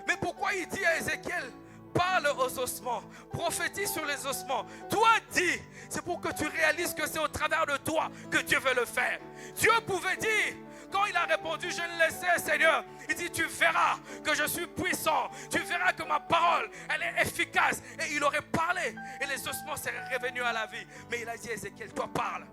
Mais pourquoi il dit à Ézéchiel, parle aux ossements, prophétise sur les ossements? Toi dis, c'est pour que tu réalises que c'est au travers de toi que Dieu veut le faire. Dieu pouvait dire, quand il a répondu, je ne le sais Seigneur, il dit, tu verras que je suis puissant, tu verras que ma parole, elle est efficace. Et il aurait parlé et les ossements seraient revenus à la vie. Mais il a dit, Ézéchiel, toi parle.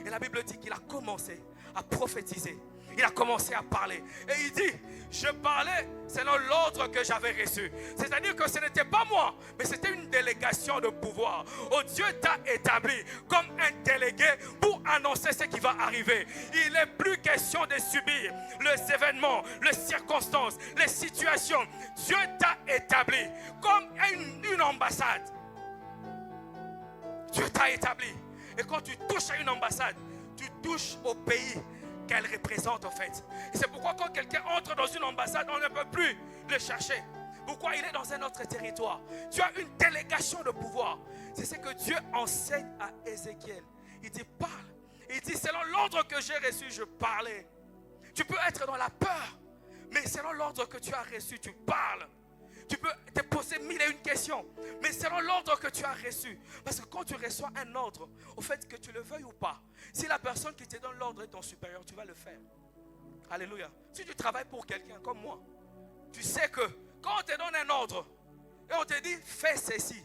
Et la Bible dit qu'il a commencé à prophétiser. Il a commencé à parler. Et il dit, je parlais selon l'ordre que j'avais reçu. C'est-à-dire que ce n'était pas moi, mais c'était une délégation de pouvoir. Oh, Dieu t'a établi comme un délégué pour annoncer ce qui va arriver. Il n'est plus question de subir les événements, les circonstances, les situations. Dieu t'a établi comme une ambassade. Dieu t'a établi. Et quand tu touches à une ambassade, tu touches au pays qu'elle représente en fait. Et c'est pourquoi quand quelqu'un entre dans une ambassade, on ne peut plus le chercher. Pourquoi il est dans un autre territoire? Tu as une délégation de pouvoir. C'est ce que Dieu enseigne à Ézéchiel. Il dit, parle. Il dit, selon l'ordre que j'ai reçu, je parlais. Tu peux être dans la peur, mais selon l'ordre que tu as reçu, tu parles. Tu peux te poser mille et une questions, mais selon l'ordre que tu as reçu. Parce que quand tu reçois un ordre, au fait que tu le veuilles ou pas, si la personne qui te donne l'ordre est ton supérieur, tu vas le faire. Alléluia. Si tu travailles pour quelqu'un comme moi, tu sais que quand on te donne un ordre et on te dit fais ceci,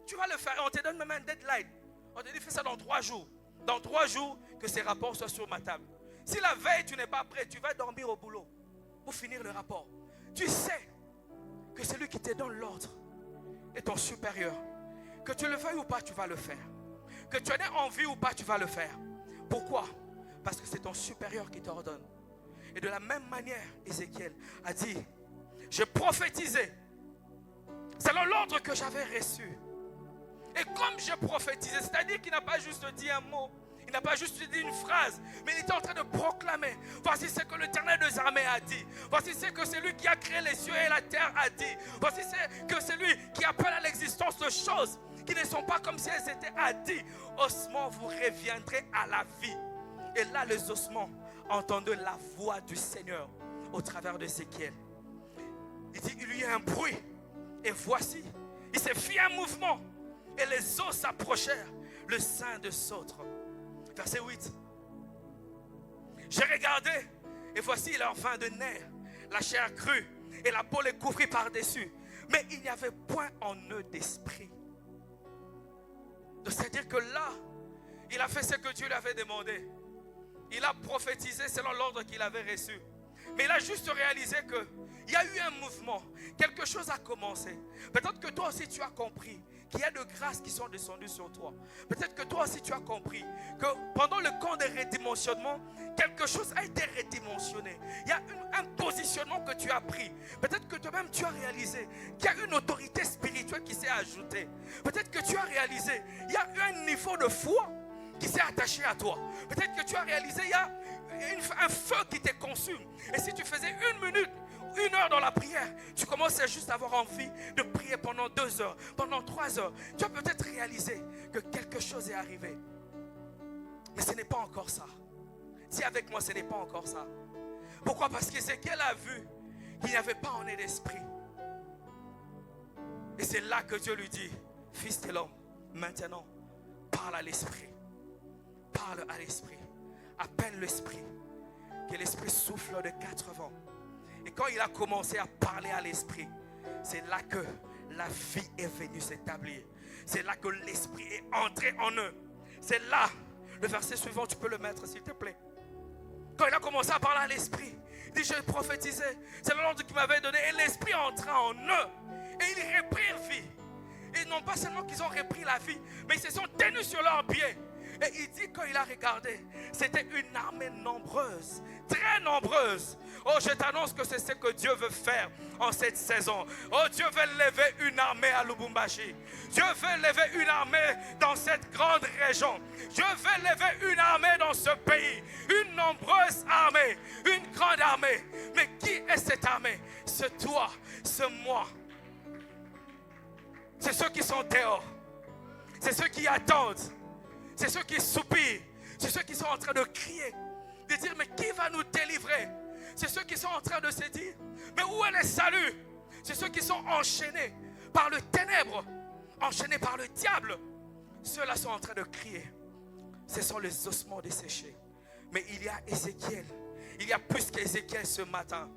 tu vas le faire. Et on te donne même un deadline. On te dit fais ça dans 3 jours. Dans 3 jours, que ces rapports soient sur ma table. Si la veille tu n'es pas prêt, tu vas dormir au boulot pour finir le rapport. Tu sais que celui qui te donne l'ordre est ton supérieur. Que tu le veuilles ou pas, tu vas le faire. Que tu en aies envie ou pas, tu vas le faire. Pourquoi? Parce que c'est ton supérieur qui t'ordonne. Et de la même manière, Ézéchiel a dit, je prophétisais selon l'ordre que j'avais reçu. Et comme je prophétisais, c'est-à-dire qu'il n'a pas juste dit un mot, Il n'a pas juste dit une phrase, mais il était en train de proclamer. Voici ce que l'Éternel des armées a dit. Voici ce que celui qui a créé les cieux et la terre a dit. Voici ce que celui qui appelle à l'existence de choses qui ne sont pas comme si elles étaient a dit. Ossements, vous reviendrez à la vie. Et là, les ossements entendaient la voix du Seigneur au travers d'Ézéchiel. Il dit, il y a un bruit. Et voici, il s'est fait un mouvement. Et les os s'approchèrent. Le sein de sautre. Verset 8. J'ai regardé. Et voici, il est en fin de nerfs. La chair crue. Et la peau est couvrie par-dessus. Mais il n'y avait point en eux d'esprit. C'est-à-dire que là, il a fait ce que Dieu lui avait demandé. Il a prophétisé selon l'ordre qu'il avait reçu. Mais il a juste réalisé qu'il y a eu un mouvement. Quelque chose a commencé. Peut-être que toi aussi tu as compris qu'il y a de grâces qui sont descendues sur toi. Peut-être que toi aussi tu as compris que pendant le camp de redimensionnement, quelque chose a été redimensionné. Il y a un positionnement que tu as pris. Peut-être que toi-même tu as réalisé qu'il y a une autorité spirituelle qui s'est ajoutée. Peut-être que tu as réalisé qu'il y a eu un niveau de foi qui s'est attaché à toi. Peut-être que tu as réalisé qu'il y a un feu qui te consume. Et si tu faisais 1 minute, 1 heure dans la prière, tu commences à juste avoir envie de prier pendant 2 heures, pendant 3 heures. Tu as peut-être réalisé que quelque chose est arrivé. Mais ce n'est pas encore ça. Dis avec moi, ce n'est pas encore ça. Pourquoi? Parce qu'Ézéchiel a vu qu'il n'y avait pas en eux d'esprit. Et c'est là que Dieu lui dit, fils de l'homme, maintenant, parle à l'esprit. Parle à l'esprit. Appelle l'esprit. Que l'esprit souffle de 4 vents. Et quand il a commencé à parler à l'esprit, c'est là que la vie est venue s'établir. C'est là que l'esprit est entré en eux. C'est là, le verset suivant, tu peux le mettre s'il te plaît. Quand il a commencé à parler à l'esprit, il dit, je prophétisais, c'est l'ordre qu'il m'avait donné. Et l'esprit entra en eux. Et ils reprirent vie. Et non pas seulement qu'ils ont repris la vie, mais ils se sont tenus sur leurs pieds. Et il dit, quand il a regardé, c'était une armée nombreuse, très nombreuse. Oh, je t'annonce que c'est ce que Dieu veut faire en cette saison. Oh, Dieu veut lever une armée à Lubumbashi. Dieu veut lever une armée dans cette grande région. Dieu veut lever une armée dans ce pays. Une nombreuse armée, une grande armée. Mais qui est cette armée? C'est toi, c'est moi. C'est ceux qui sont dehors. C'est ceux qui attendent. C'est ceux qui soupirent. C'est ceux qui sont en train de crier. De dire, mais qui va nous délivrer? C'est ceux qui sont en train de se dire, mais où est le salut? C'est ceux qui sont enchaînés par le ténèbre, enchaînés par le diable. Ceux-là sont en train de crier. Ce sont les ossements desséchés. Mais il y a Ézéchiel. Il y a plus qu'Ézéchiel ce matin.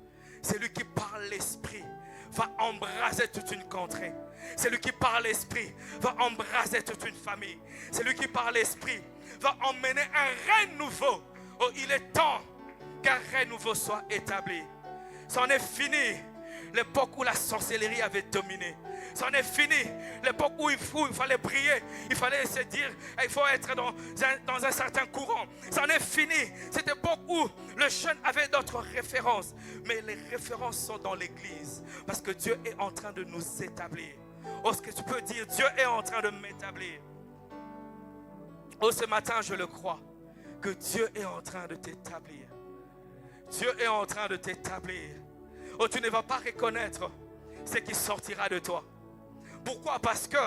C'est lui qui parle l'esprit. Va embraser toute une contrée. C'est lui qui par l'esprit va embraser toute une famille. C'est lui qui par l'esprit va emmener un règne nouveau. Oh, il est temps qu'un règne nouveau soit établi. C'en est fini l'époque où la sorcellerie avait dominé. C'en est fini l'époque où il fallait prier. Il fallait se dire, il faut être dans un certain courant. C'en est fini cette époque où le jeune avait d'autres références. Mais les références sont dans l'église. Parce que Dieu est en train de nous établir. Oh, ce que tu peux dire, Dieu est en train de m'établir. Oh, ce matin, je le crois, que Dieu est en train de t'établir. Dieu est en train de t'établir. Oh, tu ne vas pas reconnaître ce qui sortira de toi. Pourquoi? Parce que,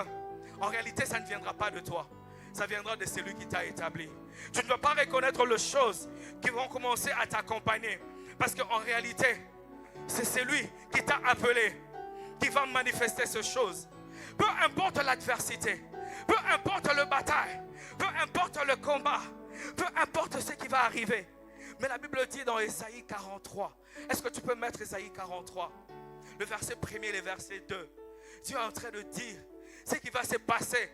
en réalité, ça ne viendra pas de toi. Ça viendra de celui qui t'a établi. Tu ne vas pas reconnaître les choses qui vont commencer à t'accompagner. Parce qu'en réalité, c'est celui qui t'a appelé qui va manifester ces choses. Peu importe l'adversité, peu importe le bataille, peu importe le combat, peu importe ce qui va arriver. Mais la Bible dit dans Ésaïe 43, est-ce que tu peux mettre Ésaïe 43, le verset 1er et le verset 2. Dieu est en train de dire ce qui va se passer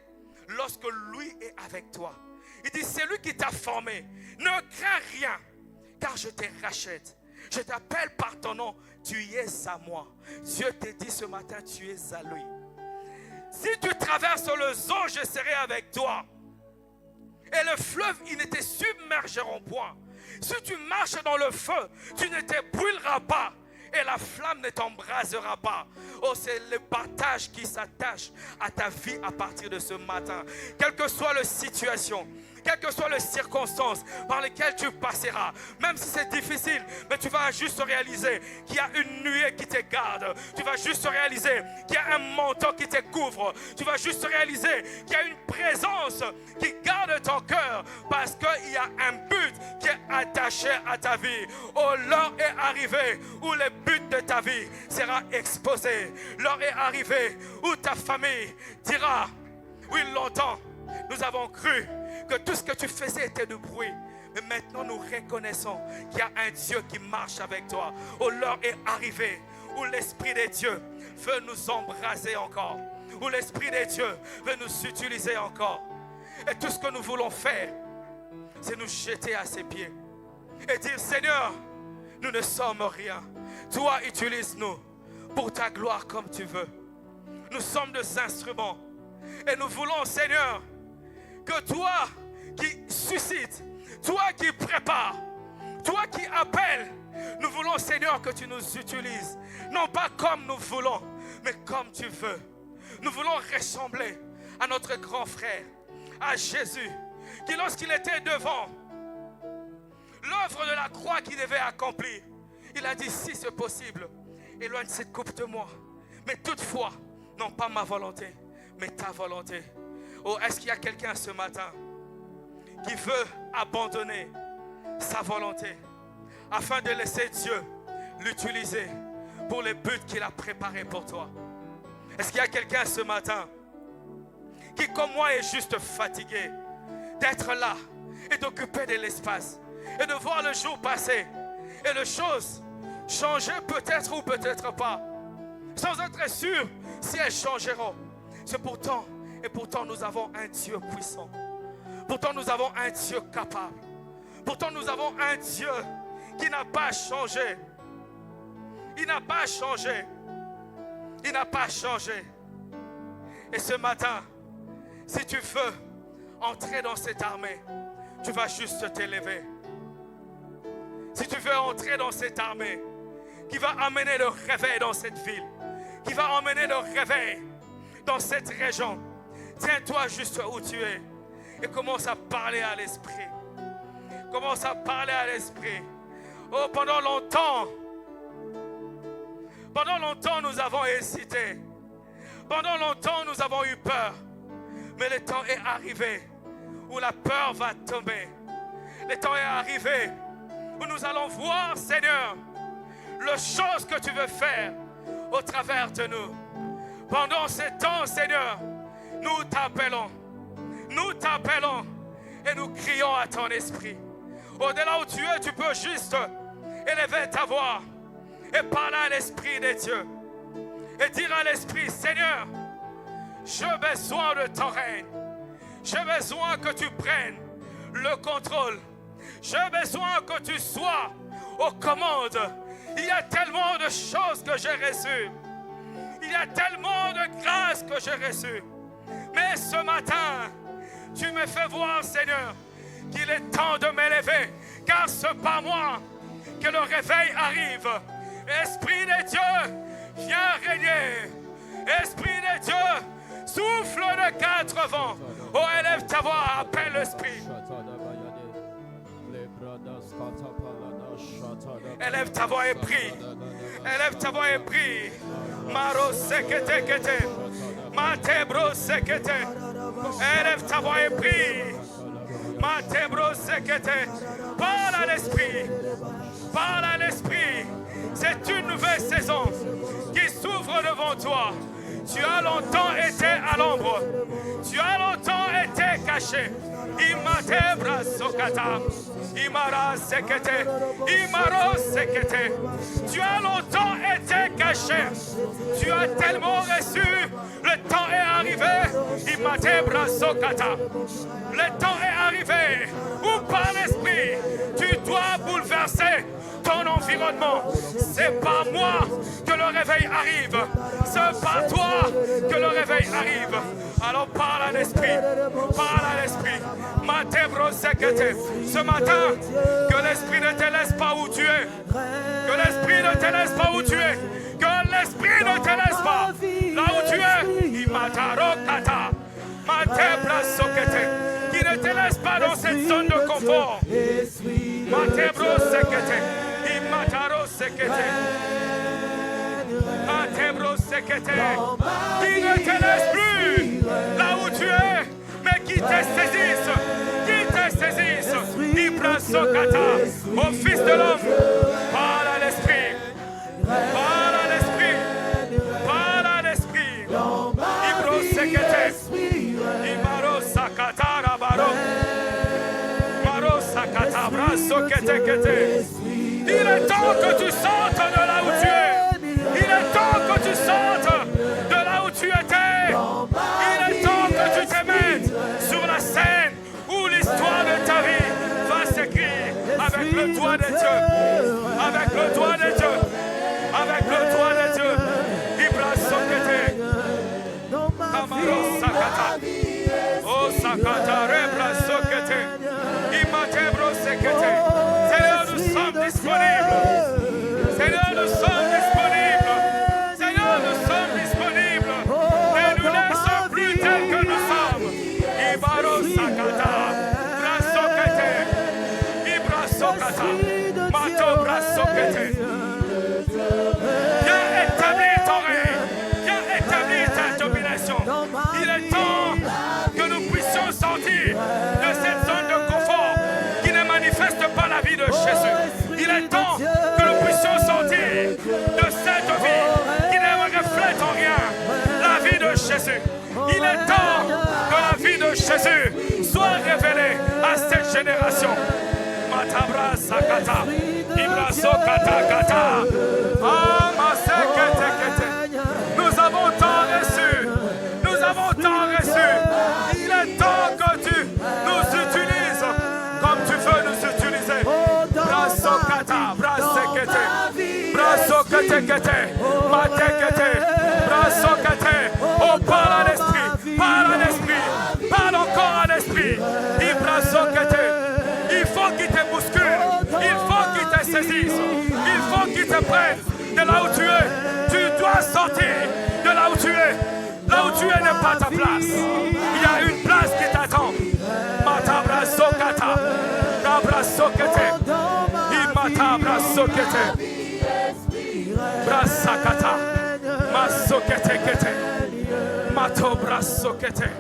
lorsque lui est avec toi. Il dit, c'est lui qui t'a formé. Ne crains rien, car je te rachète. Je t'appelle par ton nom, tu es à moi. Dieu te dit ce matin, tu es à lui. Si tu traverses le zoo, je serai avec toi. Et le fleuve, ils ne te submergeront point. Si tu marches dans le feu, tu ne te brûleras pas. et la flamme ne t'embrasera pas. Oh, c'est le partage qui s'attache à ta vie à partir de ce matin. Quelle que soit la situation, quelles que soient les circonstances par lesquelles tu passeras, même si c'est difficile, mais tu vas juste réaliser qu'il y a une nuée qui te garde. Tu vas juste réaliser qu'il y a un manteau qui te couvre. Tu vas juste réaliser qu'il y a une présence qui garde ton cœur parce qu'il y a un but qui est attaché à ta vie. Oh, l'heure est arrivée où le but de ta vie sera exposé. L'heure est arrivée où ta famille dira, oui, longtemps, nous avons cru que tout ce que tu faisais était de bruit. Mais maintenant, nous reconnaissons qu'il y a un Dieu qui marche avec toi. Oh, l'heure est arrivée où l'Esprit de Dieu veut nous embraser encore. Où l'Esprit de Dieu veut nous utiliser encore. Et tout ce que nous voulons faire, c'est nous jeter à ses pieds. Et dire, Seigneur, nous ne sommes rien. Toi, utilise-nous pour ta gloire comme tu veux. Nous sommes des instruments. Et nous voulons, Seigneur, que toi qui suscites, toi qui prépares, toi qui appelles, nous voulons, Seigneur, que tu nous utilises. Non pas comme nous voulons, mais comme tu veux. Nous voulons ressembler à notre grand frère, à Jésus, qui lorsqu'il était devant l'œuvre de la croix qu'il devait accomplir, il a dit, si c'est possible, éloigne cette coupe de moi. Mais toutefois, non pas ma volonté, mais ta volonté. Oh, est-ce qu'il y a quelqu'un ce matin qui veut abandonner sa volonté afin de laisser Dieu l'utiliser pour les buts qu'il a préparés pour toi? Est-ce qu'il y a quelqu'un ce matin qui, comme moi, est juste fatigué d'être là et d'occuper de l'espace et de voir le jour passer et les choses changer peut-être ou peut-être pas, sans être sûr si elles changeront? C'est pourtant, et pourtant nous avons un Dieu puissant. Pourtant nous avons un Dieu capable. Pourtant nous avons un Dieu qui n'a pas changé. Il n'a pas changé. Il n'a pas changé. Et ce matin, si tu veux entrer dans cette armée, tu vas juste t'élever. Si tu veux entrer dans cette armée qui va amener le réveil dans cette ville, qui va amener le réveil dans cette région, tiens-toi juste où tu es et commence à parler à l'esprit. Commence à parler à l'esprit. Oh, pendant longtemps, nous avons hésité. Pendant longtemps, nous avons eu peur. Mais le temps est arrivé où la peur va tomber. Le temps est arrivé où nous allons voir, Seigneur, les choses que tu veux faire au travers de nous. Pendant ce temps, Seigneur, nous t'appelons. Nous t'appelons et nous crions à ton esprit. Au-delà où tu es, tu peux juste élever ta voix et parler à l'esprit de Dieu. Et dire à l'esprit, Seigneur, j'ai besoin de ton règne. J'ai besoin que tu prennes le contrôle. J'ai besoin que tu sois aux commandes. Il y a tellement de choses que j'ai reçues. Il y a tellement de grâces que j'ai reçues. Mais ce matin, tu me fais voir, Seigneur, qu'il est temps de m'élever. Car c'est par moi que le réveil arrive. Esprit de Dieu, viens régner. Esprit de Dieu, souffle de quatre vents. Oh, élève ta voix, appelle l'Esprit. Élève ta voix et prie. Élève ta voix et prie. Maro sekete kete. Matebro sekete. Élève ta voix et prie. Matebro sekete. Parle à l'Esprit. Parle à l'Esprit. C'est une nouvelle saison qui s'ouvre devant toi. Tu as longtemps été à l'ombre. Tu as longtemps été caché. Imatebra sokata. Imara sekete. Imaro sekete. Tu as longtemps été caché. Tu as tellement reçu. Le temps est arrivé. Imatebra sokata. Le temps est arrivé où par l'Esprit, tu dois bouleverser ton environnement. C'est par moi que le réveil arrive. C'est par toi que le réveil arrive. Alors parle à l'esprit. Parle à l'esprit. Ce matin, que l'esprit ne te laisse pas où tu es. Que l'esprit ne te laisse pas où tu es. Que l'esprit ne te laisse pas là où tu es. Qui ne te laisse pas dans cette zone de confort. Qui ne te laisse plus là où tu es, mais qui te saisisse. Au Fils de l'homme, parle à l'esprit. Parle à l'esprit. Parle à l'esprit. Ibro sekete. Imaro sakata rabaro. Maro sakata braso kete kete. Il est temps que tu sortes de là où tu es. Il est temps que tu sortes de là où tu étais. Il est temps que tu te mettes sur la scène où l'histoire de ta vie va s'écrire avec le doigt de Dieu. Avec le doigt de Dieu. Avec le doigt de Dieu. Ibra sokete. Kamaro sakata. Oh sakata rebra sokete. Imatebro sekete. Seigneur, nous sommes disponibles. Seigneur, nous sommes disponibles. Seigneur, nous sommes disponibles. Ne nous laissons plus tels que nous sommes. Ibaro sakata. Brasokete. Ibra sokata. Mato brasokete. Viens établir ton règne. Viens établir ta domination. Il est temps que nous puissions sortir de cette zone de confort qui ne manifeste pas la vie de Jésus. Il est temps que nous puissions sortir de cette vie qui ne reflète en rien la vie de Jésus. Il est temps que la vie de Jésus soit révélée à cette génération. Matabra sakata, ibraso kata kata. Ah, nous avons tant reçu. Nous avons tant reçu. Il est temps que tu nous utilises comme tu veux nous utiliser. Braso kata, brasekete, braso kete kete, mate kete, braso kete. Oh, parle à l'esprit, parle à l'esprit, parle encore à l'esprit. Ibraso kete. Il faut qu'il te bouscule, il faut qu'il te saisisse, il faut qu'il te prenne de là où tu es. Tu dois sortir de là où tu es. Là où tu es n'est pas ta place. Il y a une place qui t'attend. Matabra sokata, rabra sokete, imatabra sokete, brasakata, masokete kete, matobra sokete.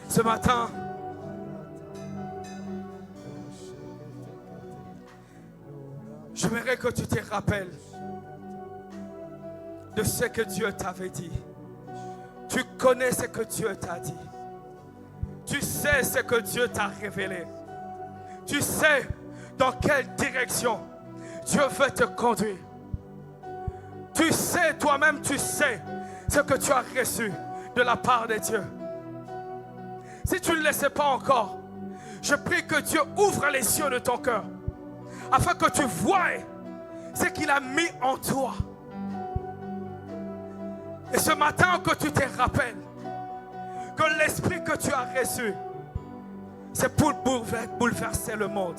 Ce matin, j'aimerais que tu te rappelles de ce que Dieu t'avait dit. Tu connais ce que Dieu t'a dit. Tu sais ce que Dieu t'a révélé. Tu sais dans quelle direction Dieu veut te conduire. Tu sais, toi-même, tu sais ce que tu as reçu de la part de Dieu. Si tu ne le sais pas encore, je prie que Dieu ouvre les yeux de ton cœur afin que tu voies ce qu'il a mis en toi. Et ce matin que tu te rappelles que l'esprit que tu as reçu, c'est pour bouleverser le monde.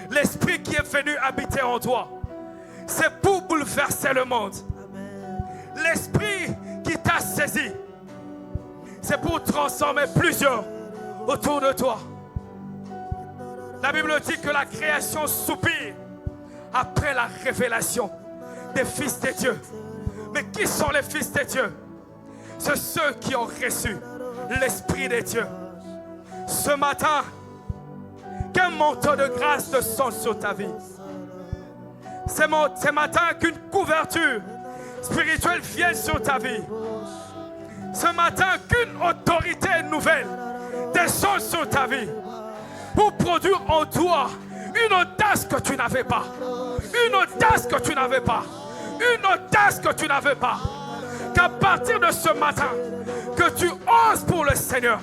L'esprit qui est venu habiter en toi, c'est pour bouleverser le monde. L'esprit qui t'a saisi, c'est pour transformer plusieurs autour de toi. La Bible dit que la création soupire après la révélation des fils de Dieu. Mais qui sont les fils de Dieu? C'est ceux qui ont reçu l'Esprit de Dieu. Ce matin, qu'un manteau de grâce descende sur ta vie. Ce matin, qu'une couverture spirituelle vienne sur ta vie. Ce matin, qu'une autorité nouvelle descende sur ta vie pour produire en toi une audace que tu n'avais pas. Une audace que tu n'avais pas. Une audace que tu n'avais pas. Qu'à partir de ce matin, que tu oses pour le Seigneur.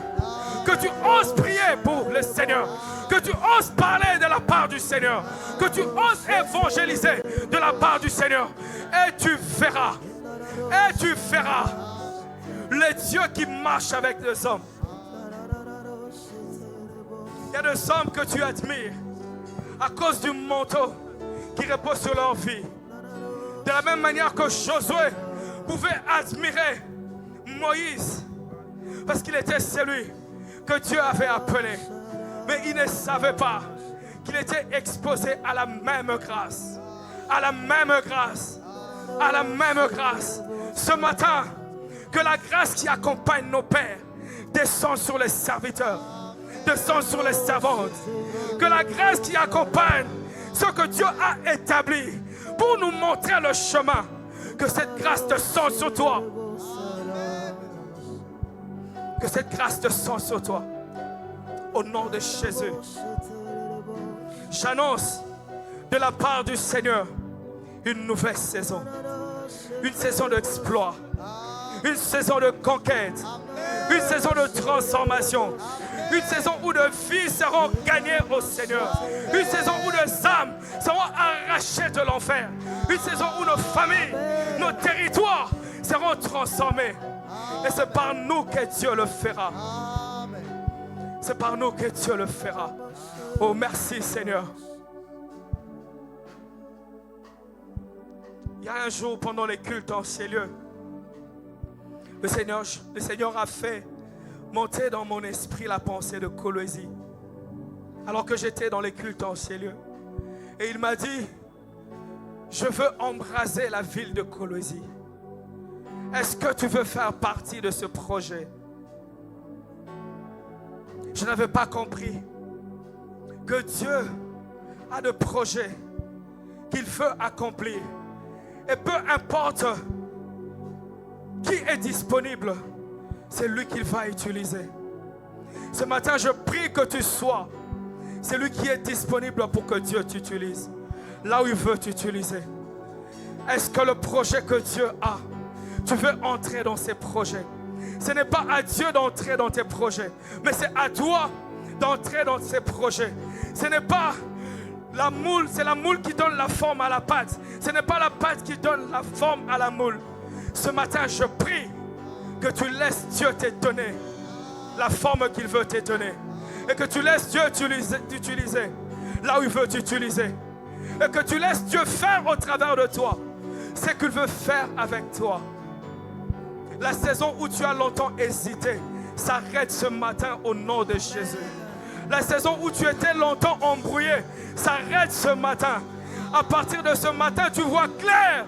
Que tu oses prier pour le Seigneur. que tu oses parler de la part du Seigneur, que tu oses évangéliser de la part du Seigneur. Et tu verras les dieux qui marchent avec les hommes. Il y a des hommes que tu admires à cause du manteau qui repose sur leur vie. De la même manière que Josué pouvait admirer Moïse parce qu'il était celui que Dieu avait appelé. Mais il ne savait pas qu'il était exposé à la même grâce. À la même grâce. À la même grâce. Ce matin, que la grâce qui accompagne nos pères descend sur les serviteurs, descend sur les servantes. Que la grâce qui accompagne ce que Dieu a établi pour nous montrer le chemin, que cette grâce descende sur toi. Que cette grâce descende sur toi. Au nom de Jésus. J'annonce de la part du Seigneur une nouvelle saison. Une saison d'exploit. Une saison de conquête. Une saison de transformation. Une saison où de vies seront gagnées au Seigneur. Une saison où des âmes seront arrachées de l'enfer. Une saison où nos familles, nos territoires seront transformés. Et c'est par nous que Dieu le fera. C'est par nous que Dieu le fera. Oh, merci Seigneur. Il y a un jour pendant les cultes en ces lieux, le Seigneur a fait monter dans mon esprit la pensée de Colosie. Alors que j'étais dans les cultes en ces lieux. Et il m'a dit, je veux embraser la ville de Colosie. Est-ce que tu veux faire partie de ce projet? Je n'avais pas compris que Dieu a des projets qu'il veut accomplir. Et peu importe qui est disponible, c'est lui qu'il va utiliser. Ce matin, je prie que tu sois celui qui est disponible pour que Dieu t'utilise. Là où il veut t'utiliser. Est-ce que le projet que Dieu a, tu veux entrer dans ces projets? Ce n'est pas à Dieu d'entrer dans tes projets, mais c'est à toi d'entrer dans ces projets. Ce n'est pas la moule, c'est la moule qui donne la forme à la pâte. Ce n'est pas la pâte qui donne la forme à la moule. Ce matin, je prie que tu laisses Dieu te donner la forme qu'il veut te donner. Et que tu laisses Dieu t'utiliser là où il veut t'utiliser. Et que tu laisses Dieu faire au travers de toi ce qu'il veut faire avec toi. La saison où tu as longtemps hésité s'arrête ce matin au nom de Jésus. La saison où tu étais longtemps embrouillé s'arrête ce matin. À partir de ce matin, tu vois clair.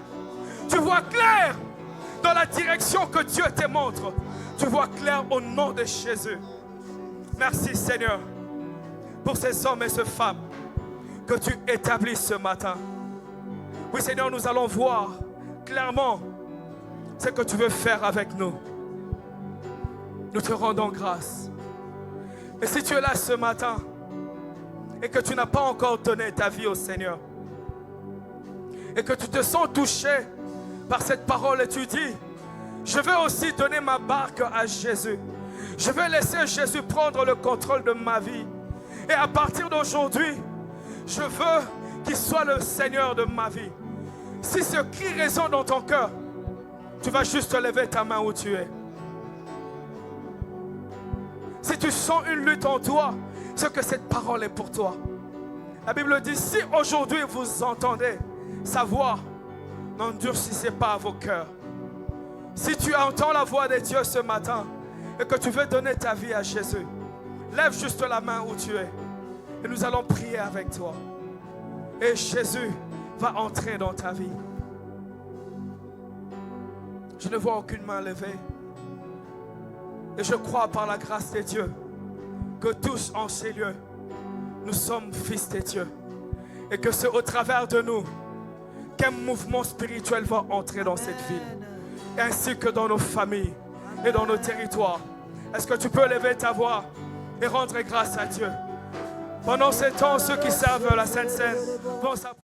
Tu vois clair dans la direction que Dieu te montre. Tu vois clair au nom de Jésus. Merci Seigneur pour ces hommes et ces femmes que tu établis ce matin. Oui Seigneur, nous allons voir clairement ce que tu veux faire avec nous. Nous te rendons grâce. Et si tu es là ce matin et que tu n'as pas encore donné ta vie au Seigneur et que tu te sens touché par cette parole et tu dis, je vais aussi donner ma barque à Jésus. Je vais laisser Jésus prendre le contrôle de ma vie. Et à partir d'aujourd'hui, je veux qu'il soit le Seigneur de ma vie. Si ce cri résonne dans ton cœur, tu vas juste lever ta main où tu es. Si tu sens une lutte en toi, c'est que cette parole est pour toi. La Bible dit, si aujourd'hui vous entendez sa voix, n'endurcissez pas vos cœurs. Si tu entends la voix de Dieu ce matin et que tu veux donner ta vie à Jésus, lève juste la main où tu es et nous allons prier avec toi. Et Jésus va entrer dans ta vie. Je ne vois aucune main levée. Et je crois par la grâce de Dieu que tous en ces lieux, nous sommes fils de Dieu. Et que c'est au travers de nous qu'un mouvement spirituel va entrer dans cette ville. Ainsi que dans nos familles et dans nos territoires. Est-ce que tu peux lever ta voix et rendre grâce à Dieu? Pendant ce temps, ceux qui servent la Sainte Seine vont s'appeler.